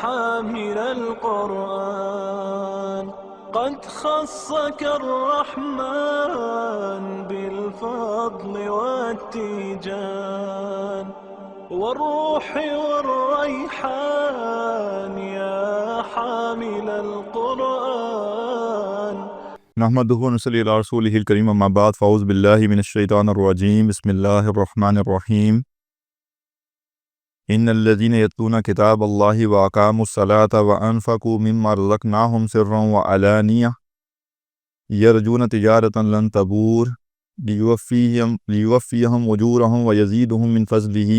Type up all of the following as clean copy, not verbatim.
حامل القرآن قد خصك الرحمن بالفضل والتيجان والروح والريحان يا حامل القرآن. نحمدہ و نصلی علی رسولہ الکریم، اما بعد، فاعوذ باللہ من الشیطان الرجیم، بسم اللہ الرحمن الرحیم۔ ان الذین یتلون کتاب اللہ واقاموا الصلاۃ وانفقوا مما رزقناہم سرا وعلانیہ یرجون تجارۃ لن تبور لیوفیہم اجورہم ویزیدہم من فضلہ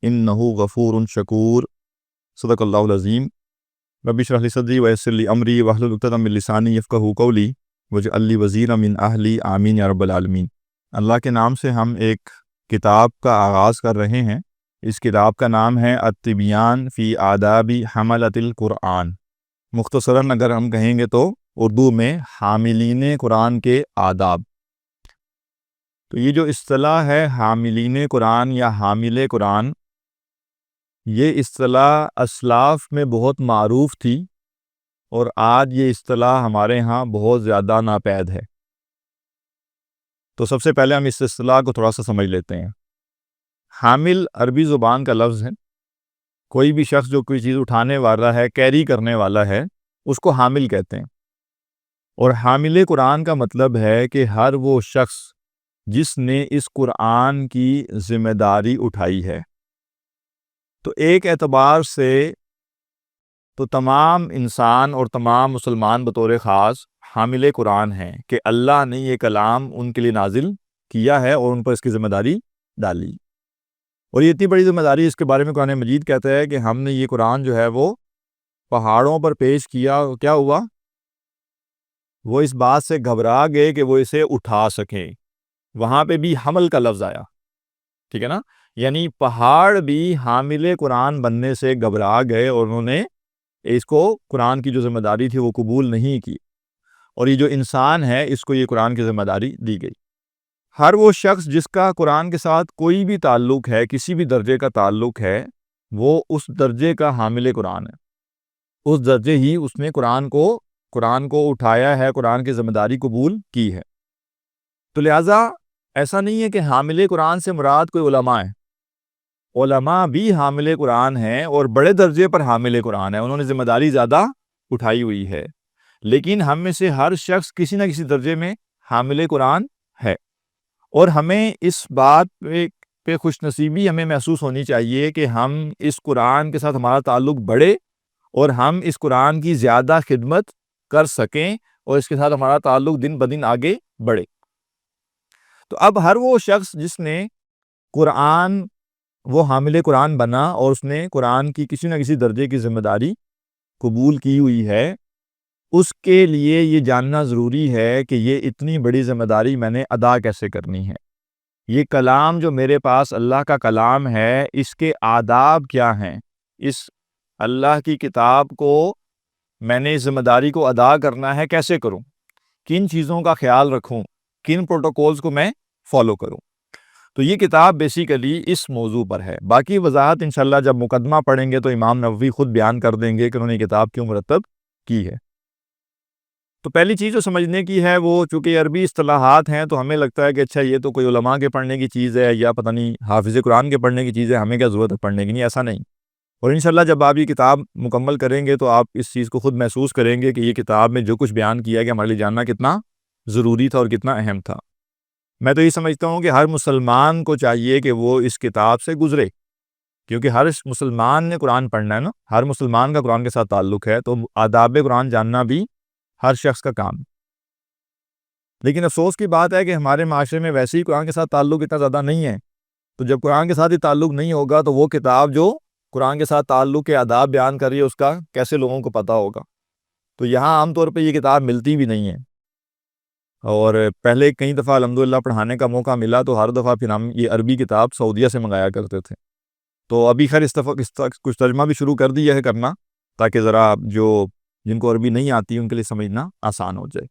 انہ غفور شکور۔ صدق اللہ العظیم۔ رب اشرح لی صدری ویسر لی امری واحلل عقدۃ من لسانی یفقہوا قولی واجعل لی وزیرا من اہلی آمین یا رب العالمین۔ اللہ کے نام سے ہم ایک کتاب کا آغاز کر رہے ہیں۔ اس کتاب کا نام ہے التبیان فی آداب حملۃ القرآن۔ مختصراً اگر ہم کہیں گے تو اردو میں حاملین قرآن کے آداب۔ تو یہ جو اصطلاح ہے حاملین قرآن یا حامل قرآن، یہ اصطلاح اسلاف میں بہت معروف تھی اور آج یہ اصطلاح ہمارے ہاں بہت زیادہ ناپید ہے۔ تو سب سے پہلے ہم اس اصطلاح کو تھوڑا سا سمجھ لیتے ہیں۔ حامل عربی زبان کا لفظ ہے۔ کوئی بھی شخص جو کوئی چیز اٹھانے والا ہے، کیری کرنے والا ہے، اس کو حامل کہتے ہیں۔ اور حامل قرآن کا مطلب ہے کہ ہر وہ شخص جس نے اس قرآن کی ذمہ داری اٹھائی ہے۔ تو ایک اعتبار سے تو تمام انسان اور تمام مسلمان بطور خاص حامل قرآن ہیں کہ اللہ نے یہ کلام ان کے لیے نازل کیا ہے اور ان پر اس کی ذمہ داری ڈالی۔ اور یہ اتنی بڑی ذمہ داری، اس کے بارے میں قرآن مجید کہتا ہے کہ ہم نے یہ قرآن جو ہے وہ پہاڑوں پر پیش کیا، کیا ہوا؟ وہ اس بات سے گھبرا گئے کہ وہ اسے اٹھا سکیں۔ وہاں پہ بھی حمل کا لفظ آیا، ٹھیک ہے نا؟ یعنی پہاڑ بھی حامل قرآن بننے سے گھبرا گئے اور انہوں نے اس کو قرآن کی جو ذمہ داری تھی وہ قبول نہیں کی، اور یہ جو انسان ہے اس کو یہ قرآن کی ذمہ داری دی گئی۔ ہر وہ شخص جس کا قرآن کے ساتھ کوئی بھی تعلق ہے، کسی بھی درجے کا تعلق ہے، وہ اس درجے کا حامل قرآن ہے۔ اس درجے ہی اس نے قرآن کو اٹھایا ہے، قرآن کی ذمہ داری قبول کی ہے۔ تو لہٰذا ایسا نہیں ہے کہ حامل قرآن سے مراد کوئی علماء ہے۔ علماء بھی حامل قرآن ہیں اور بڑے درجے پر حامل قرآن ہے، انہوں نے ذمہ داری زیادہ اٹھائی ہوئی ہے۔ لیکن ہم میں سے ہر شخص کسی نہ کسی درجے میں حامل قرآن ہے، اور ہمیں اس بات پہ خوش نصیبی ہمیں محسوس ہونی چاہیے کہ ہم اس قرآن کے ساتھ ہمارا تعلق بڑھے اور ہم اس قرآن کی زیادہ خدمت کر سکیں اور اس کے ساتھ ہمارا تعلق دن بدن آگے بڑھے۔ تو اب ہر وہ شخص جس نے وہ حامل قرآن بنا اور اس نے قرآن کی کسی نہ کسی درجے کی ذمہ داری قبول کی ہوئی ہے، اس کے لیے یہ جاننا ضروری ہے کہ یہ اتنی بڑی ذمہ داری میں نے ادا کیسے کرنی ہے۔ یہ کلام جو میرے پاس اللہ کا کلام ہے، اس کے آداب کیا ہیں؟ اس اللہ کی کتاب کو میں نے اس ذمہ داری کو ادا کرنا ہے، کیسے کروں؟ کن چیزوں کا خیال رکھوں؟ کن پروٹوکولز کو میں فالو کروں؟ تو یہ کتاب بیسیکلی اس موضوع پر ہے۔ باقی وضاحت انشاءاللہ جب مقدمہ پڑھیں گے تو امام نووی خود بیان کر دیں گے کہ انہوں نے یہ کتاب کیوں مرتب کی ہے۔ تو پہلی چیز جو سمجھنے کی ہے، وہ چونکہ عربی اصطلاحات ہیں تو ہمیں لگتا ہے کہ اچھا یہ تو کوئی علماء کے پڑھنے کی چیز ہے یا پتہ نہیں حافظ قرآن کے پڑھنے کی چیز ہے، ہمیں کیا ضرورت ہے پڑھنے کی؟ نہیں، ایسا نہیں۔ اور انشاءاللہ جب آپ یہ کتاب مکمل کریں گے تو آپ اس چیز کو خود محسوس کریں گے کہ یہ کتاب میں جو کچھ بیان کیا ہے کہ ہمارے لیے جاننا کتنا ضروری تھا اور کتنا اہم تھا۔ میں تو یہ سمجھتا ہوں کہ ہر مسلمان کو چاہیے کہ وہ اس کتاب سے گزرے، کیونکہ ہر مسلمان نے قرآن پڑھنا ہے نا، ہر مسلمان کا قرآن کے ساتھ تعلق ہے، تو آداب قرآن جاننا بھی ہر شخص کا کام۔ لیکن افسوس کی بات ہے کہ ہمارے معاشرے میں ویسے ہی قرآن کے ساتھ تعلق اتنا زیادہ نہیں ہے، تو جب قرآن کے ساتھ ہی تعلق نہیں ہوگا تو وہ کتاب جو قرآن کے ساتھ تعلق کے آداب بیان کر رہی ہے اس کا کیسے لوگوں کو پتہ ہوگا؟ تو یہاں عام طور پہ یہ کتاب ملتی بھی نہیں ہے، اور پہلے کئی دفعہ الحمدللہ پڑھانے کا موقع ملا تو ہر دفعہ پھر ہم یہ عربی کتاب سعودیہ سے منگایا کرتے تھے۔ تو ابھی خیر اس دفعہ کچھ ترجمہ بھی شروع کر دیا ہے کرنا، تاکہ ذرا جن کو عربی نہیں آتی ان کے لیے سمجھنا آسان ہو جائے۔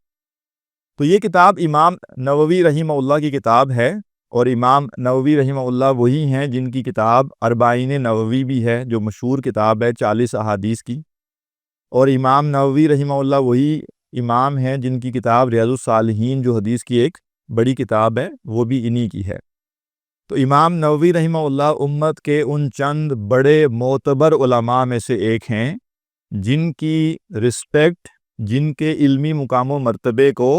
تو یہ کتاب امام نووی رحمہ اللہ کی کتاب ہے، اور امام نووی رحمہ اللہ وہی ہیں جن کی کتاب اربعین نووی بھی ہے، جو مشہور کتاب ہے 40 احادیث کی، اور امام نووی رحمہ اللہ وہی امام ہیں جن کی کتاب ریاض الصالحین جو حدیث کی ایک بڑی کتاب ہے وہ بھی انہی کی ہے۔ تو امام نووی رحمہ اللہ امت کے ان چند بڑے معتبر علماء میں سے ایک ہیں جن کی رسپیکٹ، جن کے علمی مقام و مرتبے کو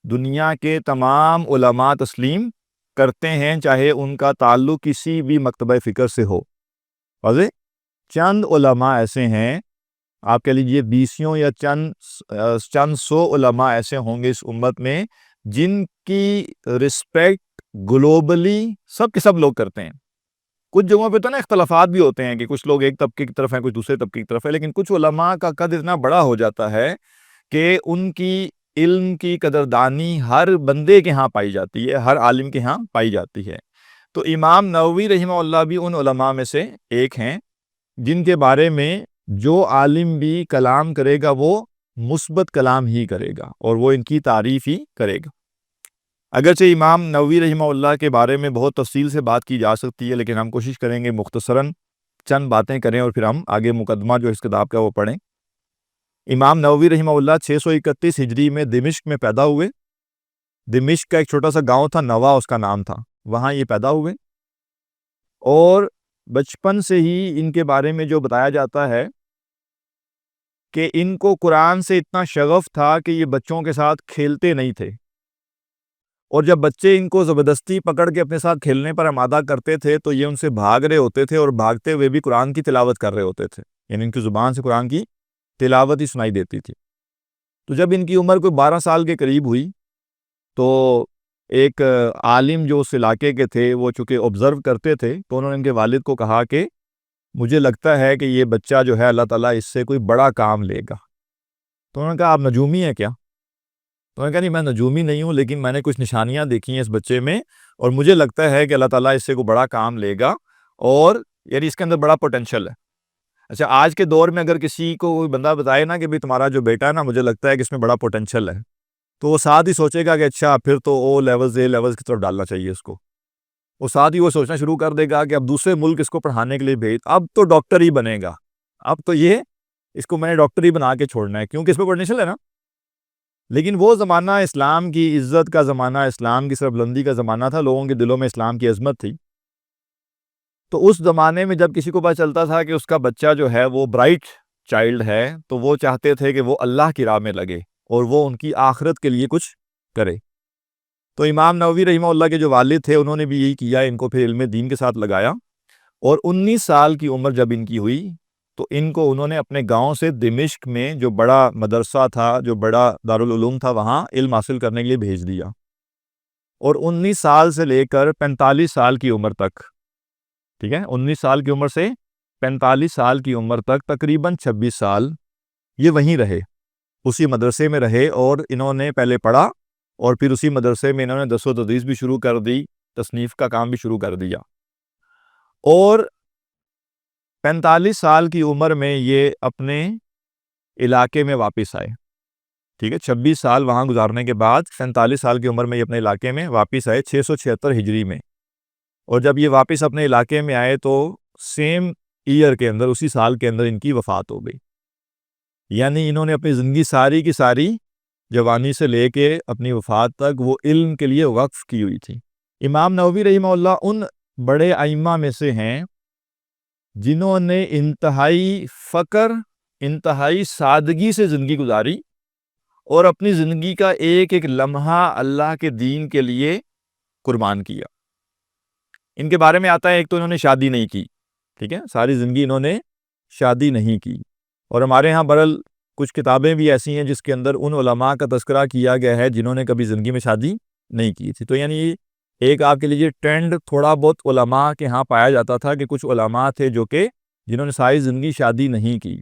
دنیا کے تمام علماء تسلیم کرتے ہیں، چاہے ان کا تعلق کسی بھی مکتبہ فکر سے ہو۔ واضح؟ چند علماء ایسے ہیں، آپ کہہ لیجئے بیسیوں یا چند سو علماء ایسے ہوں گے اس امت میں جن کی رسپیکٹ گلوبلی سب کے سب لوگ کرتے ہیں۔ کچھ جگہوں پہ تو نا اختلافات بھی ہوتے ہیں کہ کچھ لوگ ایک طبقے کی طرف ہیں، کچھ دوسرے طبقے کی طرف ہے، لیکن کچھ علماء کا قد اتنا بڑا ہو جاتا ہے کہ ان کی علم کی قدردانی ہر بندے کے ہاں پائی جاتی ہے، ہر عالم کے ہاں پائی جاتی ہے۔ تو امام نووی رحمہ اللہ بھی ان علماء میں سے ایک ہیں جن کے بارے میں جو عالم بھی کلام کرے گا وہ مثبت کلام ہی کرے گا اور وہ ان کی تعریف ہی کرے گا۔ اگرچہ امام نووی رحمہ اللہ کے بارے میں بہت تفصیل سے بات کی جا سکتی ہے، لیکن ہم کوشش کریں گے مختصراً چند باتیں کریں اور پھر ہم آگے مقدمہ جو اس کتاب کا وہ پڑھیں۔ امام نووی رحمہ اللہ 631 ہجری میں دمشق میں پیدا ہوئے۔ دمشق کا ایک چھوٹا سا گاؤں تھا، نوا اس کا نام تھا، وہاں یہ پیدا ہوئے، اور بچپن سے ہی ان کے بارے میں جو بتایا جاتا ہے کہ ان کو قرآن سے اتنا شغف تھا کہ یہ بچوں کے ساتھ کھیلتے نہیں تھے، اور جب بچے ان کو زبردستی پکڑ کے اپنے ساتھ کھیلنے پر آمادہ کرتے تھے تو یہ ان سے بھاگ رہے ہوتے تھے، اور بھاگتے ہوئے بھی قرآن کی تلاوت کر رہے ہوتے تھے، یعنی ان کی زبان سے قرآن کی تلاوت ہی سنائی دیتی تھی۔ تو جب ان کی عمر کوئی 12 سال کے قریب ہوئی تو ایک عالم جو اس علاقے کے تھے وہ چونکہ آبزرو کرتے تھے، تو انہوں نے ان کے والد کو کہا کہ مجھے لگتا ہے کہ یہ بچہ جو ہے اللہ تعالیٰ اس سے کوئی بڑا کام لے گا۔ تو انہوں نے کہا آپ نجومی ہیں کیا؟ تو انہوں نے کہا نہیں، میں نجومی نہیں ہوں، لیکن میں نے کچھ نشانیاں دیکھی ہیں اس بچے میں اور مجھے لگتا ہے کہ اللہ تعالیٰ اس سے کوئی بڑا کام لے گا، اور یعنی اس کے اندر بڑا پوٹینشل ہے۔ اچھا، آج کے دور میں اگر کسی کو کوئی بندہ بتائے نا کہ بھئی تمہارا جو بیٹا ہے نا، مجھے لگتا ہے کہ اس میں بڑا پوٹینشل ہے، تو وہ ساتھ ہی سوچے گا کہ اچھا پھر تو او لیولز اے لیولز کی طرف ڈالنا چاہیے اس کو۔ وہ ساتھ ہی وہ سوچنا شروع کر دے گا کہ اب دوسرے ملک اس کو پڑھانے کے لیے بھیج، اب تو ڈاکٹر ہی بنے گا، اب تو یہ اس کو میں نے ڈاکٹر ہی بنا کے چھوڑنا ہے، کیونکہ اس پہ پوٹینشل ہے نا۔ لیکن وہ زمانہ اسلام کی عزت کا زمانہ، اسلام کی سربلندی کا زمانہ تھا، لوگوں کے دلوں میں اسلام کی عظمت تھی۔ تو اس زمانے میں جب کسی کو پتہ چلتا تھا کہ اس کا بچہ جو ہے وہ برائٹ چائلڈ ہے، تو وہ چاہتے تھے کہ وہ اللہ کی راہ میں لگے اور وہ ان کی آخرت کے لیے کچھ کرے۔ تو امام نووی رحمہ اللہ کے جو والد تھے انہوں نے بھی یہی کیا، ان کو پھر علم دین کے ساتھ لگایا، اور 19 سال کی عمر جب ان کی ہوئی تو ان کو انہوں نے اپنے گاؤں سے دمشق میں جو بڑا مدرسہ تھا، جو بڑا دارالعلوم تھا، وہاں علم حاصل کرنے کے لیے بھیج دیا، اور 19 سال سے لے کر 45 سال کی عمر تک، ٹھیک ہے، 19 سال کی عمر سے 45 سال کی عمر تک تقریباً 26 سال یہ وہیں رہے، اسی مدرسے میں رہے، اور انہوں نے پہلے پڑھا اور پھر اسی مدرسے میں انہوں نے درس و تدریس بھی شروع کر دی، تصنیف کا کام بھی شروع کر دیا، اور 45 سال کی عمر میں یہ اپنے علاقے میں واپس آئے، ٹھیک ہے، 26 سال وہاں گزارنے کے بعد 47 سال کی عمر میں یہ اپنے علاقے میں واپس آئے 676 ہجری میں، اور جب یہ واپس اپنے علاقے میں آئے تو سیم ایئر کے اندر، اسی سال کے اندر ان کی وفات ہو گئی۔ یعنی انہوں نے اپنی زندگی ساری کی ساری جوانی سے لے کے اپنی وفات تک وہ علم کے لیے وقف کی ہوئی تھی۔ امام نووی رحمہ اللہ ان بڑے ائمہ میں سے ہیں جنہوں نے انتہائی فقر، انتہائی سادگی سے زندگی گزاری، اور اپنی زندگی کا ایک ایک لمحہ اللہ کے دین کے لیے قربان کیا۔ ان کے بارے میں آتا ہے ایک تو انہوں نے شادی نہیں کی، ٹھیک ہے، ساری زندگی انہوں نے شادی نہیں کی، اور ہمارے ہاں برل کچھ کتابیں بھی ایسی ہیں جس کے اندر ان علماء کا تذکرہ کیا گیا ہے جنہوں نے کبھی زندگی میں شادی نہیں کی تھی۔ تو یعنی ایک آپ کے لیجیے ٹرینڈ تھوڑا بہت علماء کے ہاں پایا جاتا تھا کہ کچھ علماء تھے جو کہ جنہوں نے ساری زندگی شادی نہیں کی۔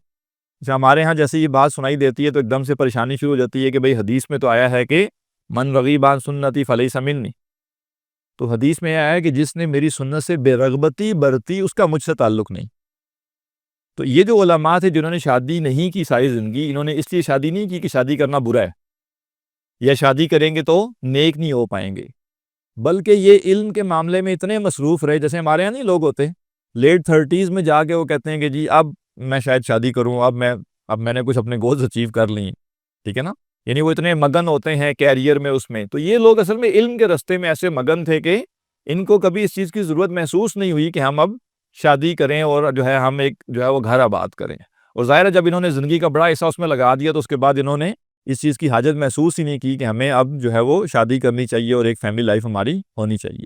اچھا، ہمارے ہاں جیسے یہ بات سنائی دیتی ہے تو ایک دم سے پریشانی شروع ہو جاتی ہے کہ بھئی حدیث میں تو آیا ہے کہ من رغیب عن سنتی فلیس منی، تو حدیث میں آیا ہے کہ جس نے میری سنت سے بے رغبتی برتی اس کا مجھ سے تعلق نہیں۔ تو یہ جو علماء تھے جنہوں نے شادی نہیں کی ساری زندگی، انہوں نے اس لیے شادی نہیں کی کہ شادی کرنا برا ہے یا شادی کریں گے تو نیک نہیں ہو پائیں گے، بلکہ یہ علم کے معاملے میں اتنے مصروف رہے، جیسے ہمارے یہاں نہیں لوگ ہوتے لیٹ 30s میں جا کے وہ کہتے ہیں کہ جی اب میں شاید شادی کروں، اب میں اب میں نے کچھ اپنے گولز اچیو کر لی، ٹھیک ہے نا، یعنی وہ اتنے مگن ہوتے ہیں کیریئر میں اس میں. تو یہ لوگ اصل میں علم کے راستے میں ایسے مگن تھے کہ ان کو کبھی اس چیز کی ضرورت محسوس نہیں ہوئی کہ ہم اب شادی کریں اور جو ہے ہم ایک جو ہے وہ گھر آباد کریں. اور ظاہر ہے جب انہوں نے زندگی کا بڑا حصہ اس میں لگا دیا تو اس کے بعد انہوں نے اس چیز کی حاجت محسوس ہی نہیں کی کہ ہمیں اب جو ہے وہ شادی کرنی چاہیے اور ایک فیملی لائف ہماری ہونی چاہیے.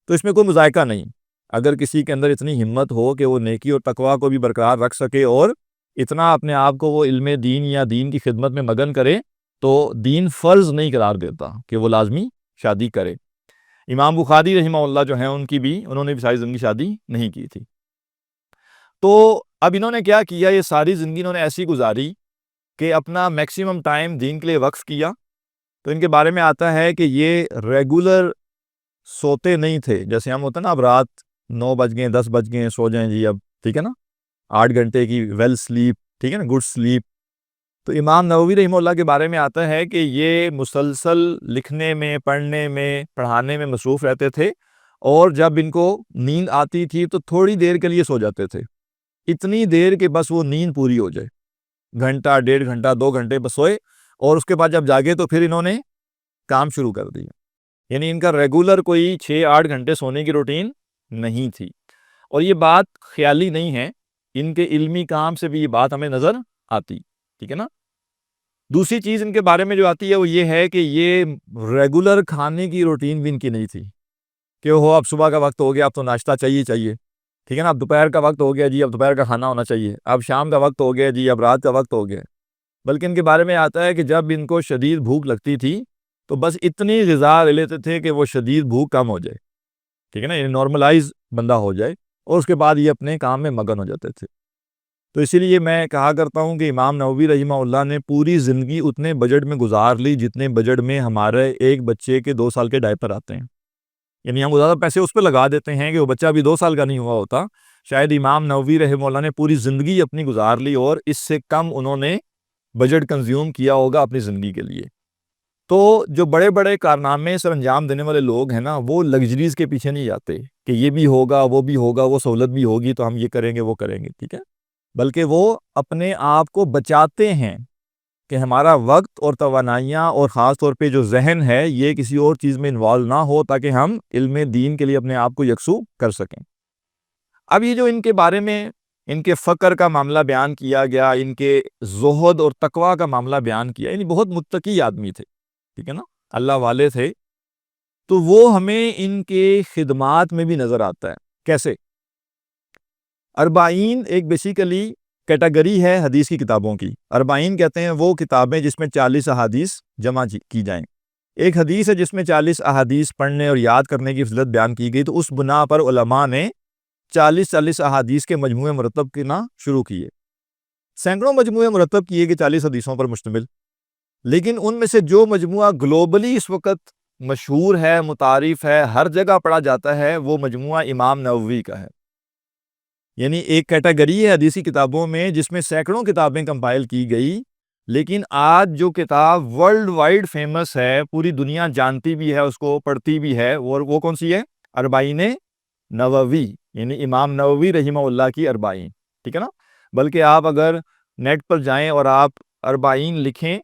تو اس میں کوئی مذائقہ نہیں. اگر کسی کے اندر اتنی ہمت ہو کہ وہ نیکی اور تقویٰ کو بھی برقرار رکھ سکے اور اتنا اپنے آپ کو وہ علم دین یا دین کی خدمت میں مگن کرے تو دین فرض نہیں قرار دیتا کہ وہ لازمی شادی کرے. امام بخاری رحمہ اللہ جو ہیں انہوں نے بھی ساری زندگی شادی نہیں کی تھی. تو اب انہوں نے کیا کیا، یہ ساری زندگی انہوں نے ایسی گزاری کہ اپنا میکسیمم ٹائم دین کے لیے وقف کیا. تو ان کے بارے میں آتا ہے کہ یہ ریگولر سوتے نہیں تھے، جیسے ہم ہوتا ہے نا اب رات 9 بج گئے 10 بج گئے سو جائیں جی اب، ٹھیک ہے نا، 8 گھنٹے کی ویل سلیپ، ٹھیک ہے نا، گڈ سلیپ. تو امام نووی رحمہ اللہ کے بارے میں آتا ہے کہ یہ مسلسل لکھنے میں، پڑھنے میں، پڑھانے میں مصروف رہتے تھے، اور جب ان کو نیند آتی تھی تو تھوڑی دیر کے لیے سو جاتے تھے، اتنی دیر کہ بس وہ نیند پوری ہو جائے، گھنٹہ 1.5 گھنٹہ 2 گھنٹے بس سوئے، اور اس کے بعد جب جاگے تو پھر انہوں نے کام شروع کر دیا. یعنی ان کا ریگولر کوئی 6-8 گھنٹے سونے کی روٹین نہیں تھی. اور یہ بات خیالی نہیں ہے، ان کے علمی کام سے بھی یہ بات ہمیں نظر آتی، ٹھیک ہے نا. دوسری چیز ان کے بارے میں جو آتی ہے وہ یہ ہے کہ یہ ریگولر کھانے کی روٹین بھی ان کی نہیں تھی کہ اب صبح کا وقت ہو گیا اب تو ناشتہ چاہیے، ٹھیک ہے نا، اب دوپہر کا وقت ہو گیا جی اب دوپہر کا کھانا ہونا چاہیے، اب شام کا وقت ہو گیا جی اب رات کا وقت ہو گیا. بلکہ ان کے بارے میں آتا ہے کہ جب ان کو شدید بھوک لگتی تھی تو بس اتنی غذا لے لیتے تھے کہ وہ شدید بھوک کم ہو جائے، ٹھیک ہے نا، یعنی نارملائز بندہ ہو جائے، اور اس کے بعد یہ اپنے کام میں مگن ہو جاتے تھے. تو اسی لیے میں کہا کرتا ہوں کہ امام نووی رحمہ اللہ نے پوری زندگی اتنے بجٹ میں گزار لی جتنے بجٹ میں ہمارے ایک بچے کے 2 سال کے ڈائپر آتے ہیں. یعنی ہم زیادہ پیسے اس پہ لگا دیتے ہیں کہ وہ بچہ ابھی 2 سال کا نہیں ہوا ہوتا. شاید امام نووی رحمہ اللہ نے پوری زندگی اپنی گزار لی اور اس سے کم انہوں نے بجٹ کنزیوم کیا ہوگا اپنی زندگی کے لیے. تو جو بڑے بڑے کارنامے سر انجام دینے والے لوگ ہیں نا، وہ لگژریز کے پیچھے نہیں جاتے کہ یہ بھی ہوگا وہ بھی ہوگا، وہ سہولت بھی ہوگی تو ہم یہ کریں گے وہ کریں گے، ٹھیک ہے، بلکہ وہ اپنے آپ کو بچاتے ہیں کہ ہمارا وقت اور توانائیاں اور خاص طور پہ جو ذہن ہے یہ کسی اور چیز میں انوالو نہ ہو تاکہ ہم علم دین کے لیے اپنے آپ کو یکسو کر سکیں. اب یہ جو ان کے بارے میں ان کے فقر کا معاملہ بیان کیا گیا، ان کے زہد اور تقویٰ کا معاملہ بیان کیا، یعنی بہت متقی آدمی تھے، ٹھیک ہے نا، اللہ والے تھے. تو وہ ہمیں ان کے خدمات میں بھی نظر آتا ہے. کیسے؟ اربعین ایک بیسیکلی کیٹیگری ہے حدیث کی کتابوں کی. اربعین کہتے ہیں وہ کتابیں جس میں 40 احادیث جمع کی جائیں. ایک حدیث ہے جس میں 40 احادیث پڑھنے اور یاد کرنے کی فضیلت بیان کی گئی، تو اس بنا پر علماء نے 40 احادیث کے مجموعے مرتب کرنا شروع کیے. سینکڑوں مجموعے مرتب کیے کہ 40 حدیثوں پر مشتمل، لیکن ان میں سے جو مجموعہ گلوبلی اس وقت مشہور ہے، متعارف ہے، ہر جگہ پڑھا جاتا ہے، وہ مجموعہ امام نووی کا ہے. یعنی ایک کیٹیگری ہے حدیثی کتابوں میں جس میں سینکڑوں کتابیں کمپائل کی گئی، لیکن آج جو کتاب ورلڈ وائڈ فیمس ہے، پوری دنیا جانتی بھی ہے، اس کو پڑھتی بھی ہے، وہ کون سی ہے؟ اربعین نووی، یعنی امام نووی رحمہ اللہ کی اربعین، ٹھیک ہے نا. بلکہ آپ اگر نیٹ پر جائیں اور آپ اربعین لکھیں،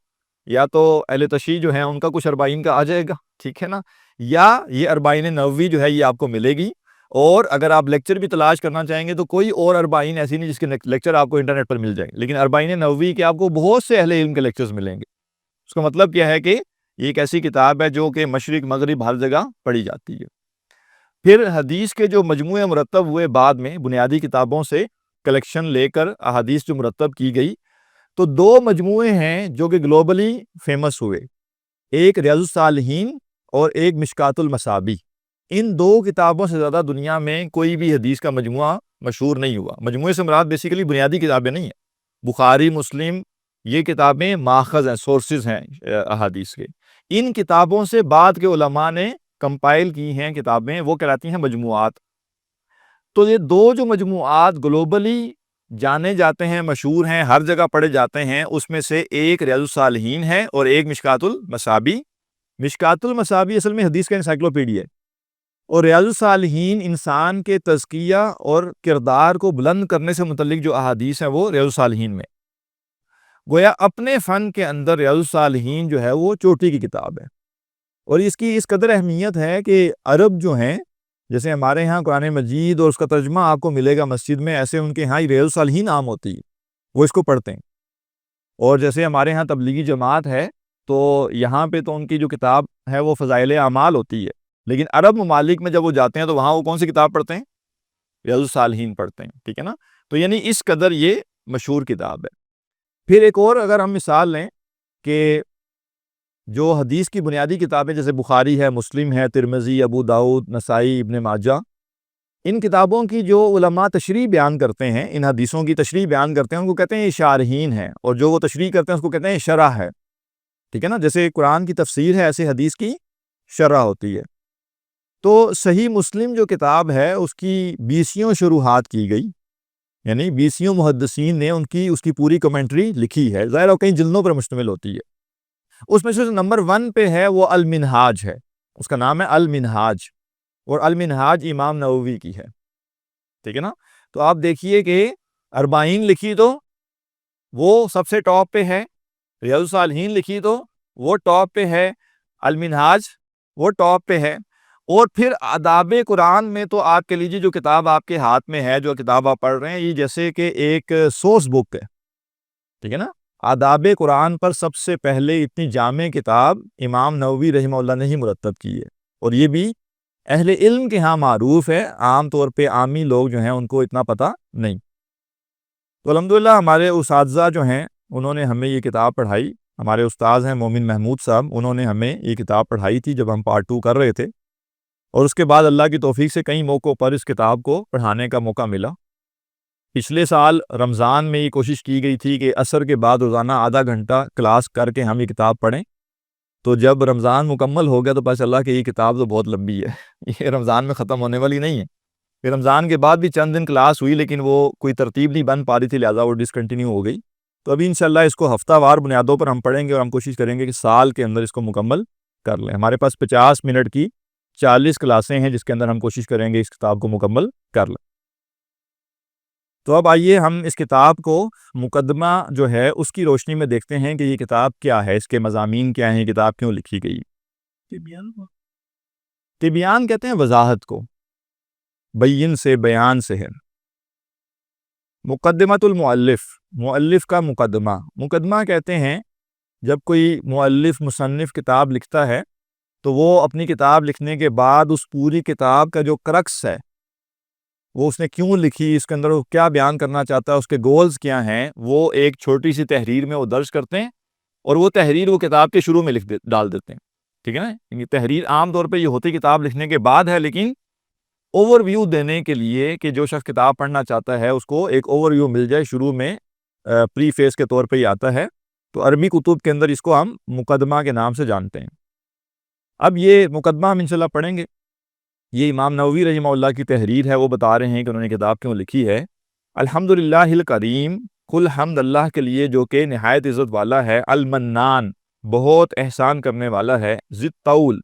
یا تو اہل تشیع جو ہیں ان کا کچھ اربعین کا آ جائے گا، ٹھیک ہے نا، یا یہ اربعین نووی جو ہے یہ آپ کو ملے گی. اور اگر آپ لیکچر بھی تلاش کرنا چاہیں گے تو کوئی اور اربعین ایسی نہیں جس کے لیکچر آپ کو انٹرنیٹ پر مل جائیں گے، لیکن اربعین نووی کے آپ کو بہت سے اہل علم کے لیکچرز ملیں گے. اس کا مطلب کیا ہے کہ یہ ایک ایسی کتاب ہے جو کہ مشرق مغرب ہر جگہ پڑھی جاتی ہے. پھر حدیث کے جو مجموعے مرتب ہوئے بعد میں بنیادی کتابوں سے کلیکشن لے کر احادیث جو مرتب کی گئی، تو 2 مجموعے ہیں جو کہ گلوبلی فیمس ہوئے، ایک ریاض الصالحین اور ایک مشکات المصابیح. ان 2 کتابوں سے زیادہ دنیا میں کوئی بھی حدیث کا مجموعہ مشہور نہیں ہوا. مجموعے سے مراد بیسیکلی بنیادی کتابیں نہیں ہیں، بخاری مسلم یہ کتابیں ماخذ ہیں، سورسز ہیں احادیث کے. ان کتابوں سے بعد کے علماء نے کمپائل کی ہیں کتابیں، وہ کہلاتی ہیں مجموعات. تو یہ 2 جو مجموعات گلوبلی جانے جاتے ہیں، مشہور ہیں، ہر جگہ پڑھے جاتے ہیں، اس میں سے ایک ریاض الصالحین ہے اور ایک مشکات المصابیح. مشکات المصابیح اصل میں حدیث کا انسائکلوپیڈیا ہے، اور ریاض الصالحین انسان کے تزکیہ اور کردار کو بلند کرنے سے متعلق جو احادیث ہیں وہ ریاض الصالحین میں. گویا اپنے فن کے اندر ریاض الصالحین جو ہے وہ چوٹی کی کتاب ہے، اور اس کی اس قدر اہمیت ہے کہ عرب جو ہیں، جیسے ہمارے ہاں قرآن مجید اور اس کا ترجمہ آپ کو ملے گا مسجد میں، ایسے ان کے ہاں ریاض الصالحین عام ہوتی ہے، وہ اس کو پڑھتے ہیں۔ اور جیسے ہمارے ہاں تبلیغی جماعت ہے تو یہاں پہ تو ان کی جو کتاب ہے وہ فضائل اعمال ہوتی ہے، لیکن عرب ممالک میں جب وہ جاتے ہیں تو وہاں وہ کون سی کتاب پڑھتے ہیں؟ ریاض الصالحین پڑھتے ہیں، ٹھیک ہے نا؟ تو یعنی اس قدر یہ مشہور کتاب ہے۔ پھر ایک اور اگر ہم مثال لیں کہ جو حدیث کی بنیادی کتابیں جیسے بخاری ہے، مسلم ہے، ترمذی، ابو داؤد، نسائی، ابن ماجہ، ان کتابوں کی جو علماء تشریح بیان کرتے ہیں، ان حدیثوں کی تشریح بیان کرتے ہیں، ان کو کہتے ہیں یہ شارحین ہیں، اور جو وہ تشریح کرتے ہیں اس کو کہتے ہیں شرح ہے، ٹھیک ہے نا؟ جیسے قرآن کی تفسیر ہے ایسے حدیث کی شرح ہوتی ہے۔ تو صحیح مسلم جو کتاب ہے اس کی 20 شروحات کی گئی، یعنی 20 محدثین نے اس کی پوری کمنٹری لکھی ہے، ظاہر ہے کئی جلدوں پر مشتمل ہوتی ہے۔ اس میں سے جو نمبر 1 پہ ہے وہ المنہاج ہے، اس کا نام ہے المنہاج، اور المنہاج امام نووی کی ہے، ٹھیک ہے نا؟ تو آپ دیکھیے کہ 40 لکھی تو وہ سب سے ٹاپ پہ ہے، ریاض الصالحین لکھی تو وہ ٹاپ پہ ہے، المنہاج وہ ٹاپ پہ ہے، اور پھر آداب قرآن میں تو آپ کے لیجیے جو کتاب آپ کے ہاتھ میں ہے، جو کتاب آپ پڑھ رہے ہیں، یہ جیسے کہ ایک سورس بک ہے، ٹھیک ہے نا؟ آداب قرآن پر سب سے پہلے اتنی جامع کتاب امام نووی رحمہ اللہ نے ہی مرتب کی ہے، اور یہ بھی اہل علم کے ہاں معروف ہے، عام طور پہ عامی لوگ جو ہیں ان کو اتنا پتہ نہیں۔ تو الحمدللہ ہمارے اساتذہ جو ہیں انہوں نے ہمیں یہ کتاب پڑھائی، ہمارے استاذ ہیں مومن محمود صاحب، انہوں نے ہمیں یہ کتاب پڑھائی تھی جب ہم پارٹ 2 کر رہے تھے، اور اس کے بعد اللہ کی توفیق سے کئی موقعوں پر اس کتاب کو پڑھانے کا موقع ملا۔ پچھلے سال رمضان میں یہ کوشش کی گئی تھی کہ عصر کے بعد روزانہ آدھا گھنٹہ کلاس کر کے ہم یہ کتاب پڑھیں، تو جب رمضان مکمل ہو گیا تو پتہ چلا کہ یہ کتاب تو بہت لمبی ہے، یہ رمضان میں ختم ہونے والی نہیں ہے۔ پھر رمضان کے بعد بھی چند دن کلاس ہوئی لیکن وہ کوئی ترتیب نہیں بن پا رہی تھی، لہٰذا وہ ڈسکنٹینیو ہو گئی۔ تو ابھی انشاءاللہ اس کو ہفتہ وار بنیادوں پر ہم پڑھیں گے، اور ہم کوشش کریں گے کہ سال کے اندر اس کو مکمل کر لیں۔ ہمارے پاس 50 منٹ کی 40 کلاسیں ہیں جس کے اندر ہم کوشش کریں گے اس کتاب کو مکمل کر لیں۔ تو اب آئیے ہم اس کتاب کو مقدمہ جو ہے اس کی روشنی میں دیکھتے ہیں کہ یہ کتاب کیا ہے، اس کے مضامین کیا ہیں، یہ کتاب کیوں لکھی گئی۔ تبیان کہتے ہیں وضاحت کو، بین سے بیان سے ہے۔ مقدمۃ المؤلف، مؤلف کا مقدمہ، مقدمہ کہتے ہیں جب کوئی مؤلف مصنف کتاب لکھتا ہے تو وہ اپنی کتاب لکھنے کے بعد اس پوری کتاب کا جو کرکس ہے، وہ اس نے کیوں لکھی، اس کے اندر وہ کیا بیان کرنا چاہتا ہے، اس کے گولز کیا ہیں، وہ ایک چھوٹی سی تحریر میں وہ درج کرتے ہیں، اور وہ تحریر وہ کتاب کے شروع میں ڈال دیتے ہیں، ٹھیک ہے نا؟ یہ تحریر عام طور پہ یہ ہوتی کتاب لکھنے کے بعد ہے، لیکن اوور ویو دینے کے لیے کہ جو شخص کتاب پڑھنا چاہتا ہے اس کو ایک اوور ویو مل جائے، شروع میں پری فیس کے طور پہ ہی آتا ہے، تو عربی کتب کے اندر اس کو ہم مقدمہ کے نام سے جانتے ہیں۔ اب یہ مقدمہ ہم انشاءاللہ پڑھیں گے، یہ امام نووی رحمہ اللہ کی تحریر ہے، وہ بتا رہے ہیں کہ انہوں نے کتاب کیوں لکھی ہے۔ الحمدللہ الکریم، کل حمد اللہ کے لیے جو کہ نہایت عزت والا ہے، المنان، بہت احسان کرنے والا ہے، ذی الطول،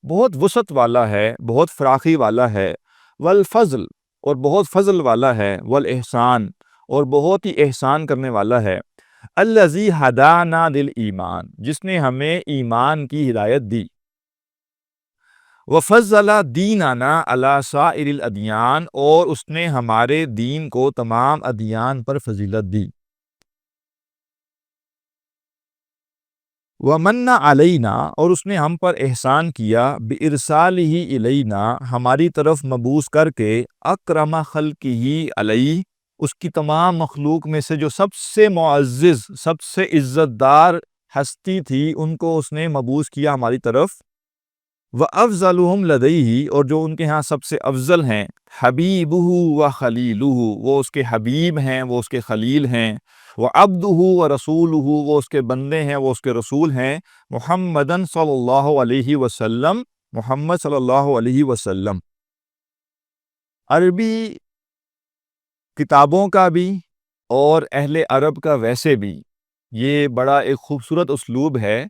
بہت وسعت والا ہے، بہت فراخی والا ہے، والفضل، اور بہت فضل والا ہے، والاحسان، اور بہت ہی احسان کرنے والا ہے، الذی ہدانا للایمان، جس نے ہمیں ایمان کی ہدایت دی، وفضل دیننا علی سائر الادیان، اور اس نے ہمارے دین کو تمام ادیان پر فضیلت دی، ومن علینا، اور اس نے ہم پر احسان کیا، بارسالہ الینا، ہماری طرف مبعوث کر کے، اکرم خلقہ علیہ، اس کی تمام مخلوق میں سے جو سب سے معزز، سب سے عزت دار ہستی تھی، ان کو اس نے مبعوث کیا ہماری طرف، وافضلہم لدیہ، اور جو ان کے ہاں سب سے افضل ہیں، حبیبہ و خلیلہ، وہ اس کے حبیب ہیں، وہ اس کے خلیل ہیں، وعبدہ و رسولہ، وہ اس کے بندے ہیں، وہ اس کے رسول ہیں، محمدن صلی اللہ علیہ وسلم، محمد صلی اللہ علیہ وسلم۔ عربی کتابوں کا بھی اور اہل عرب کا ویسے بھی یہ بڑا ایک خوبصورت اسلوب ہے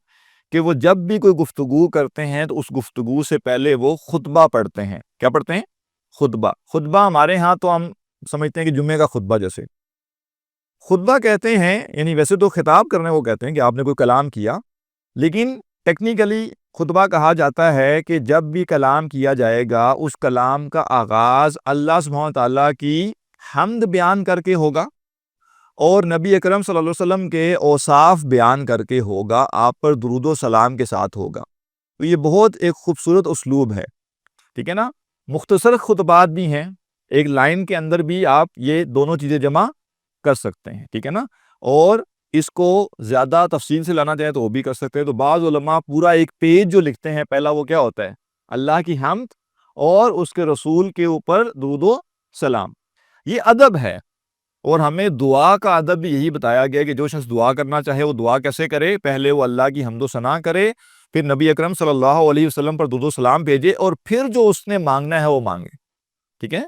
کہ وہ جب بھی کوئی گفتگو کرتے ہیں تو اس گفتگو سے پہلے وہ خطبہ پڑھتے ہیں۔ کیا پڑھتے ہیں؟ خطبہ۔ خطبہ ہمارے ہاں تو ہم سمجھتے ہیں کہ جمعے کا خطبہ جیسے، خطبہ کہتے ہیں، یعنی ویسے تو خطاب کرنے کو کہتے ہیں کہ آپ نے کوئی کلام کیا، لیکن ٹیکنیکلی خطبہ کہا جاتا ہے کہ جب بھی کلام کیا جائے گا اس کلام کا آغاز اللہ سبحانہ تعالیٰ کی حمد بیان کر کے ہوگا اور نبی اکرم صلی اللہ علیہ وسلم کے اوصاف بیان کر کے ہوگا، آپ پر درود و سلام کے ساتھ ہوگا۔ تو یہ بہت ایک خوبصورت اسلوب ہے، ٹھیک ہے نا۔ مختصر خطبات بھی ہیں، ایک لائن کے اندر بھی آپ یہ دونوں چیزیں جمع کر سکتے ہیں، ٹھیک ہے نا۔ اور اس کو زیادہ تفصیل سے لانا چاہیں تو وہ بھی کر سکتے ہیں۔ تو بعض علماء پورا ایک پیج جو لکھتے ہیں، پہلا وہ کیا ہوتا ہے؟ اللہ کی حمد اور اس کے رسول کے اوپر درود و سلام۔ یہ ادب ہے، اور ہمیں دعا کا ادب بھی یہی بتایا گیا کہ جو شخص دعا کرنا چاہے وہ دعا کیسے کرے؟ پہلے وہ اللہ کی حمد و ثنا کرے، پھر نبی اکرم صلی اللہ علیہ وسلم پر درود و سلام بھیجے، اور پھر جو اس نے مانگنا ہے وہ مانگے، ٹھیک ہے۔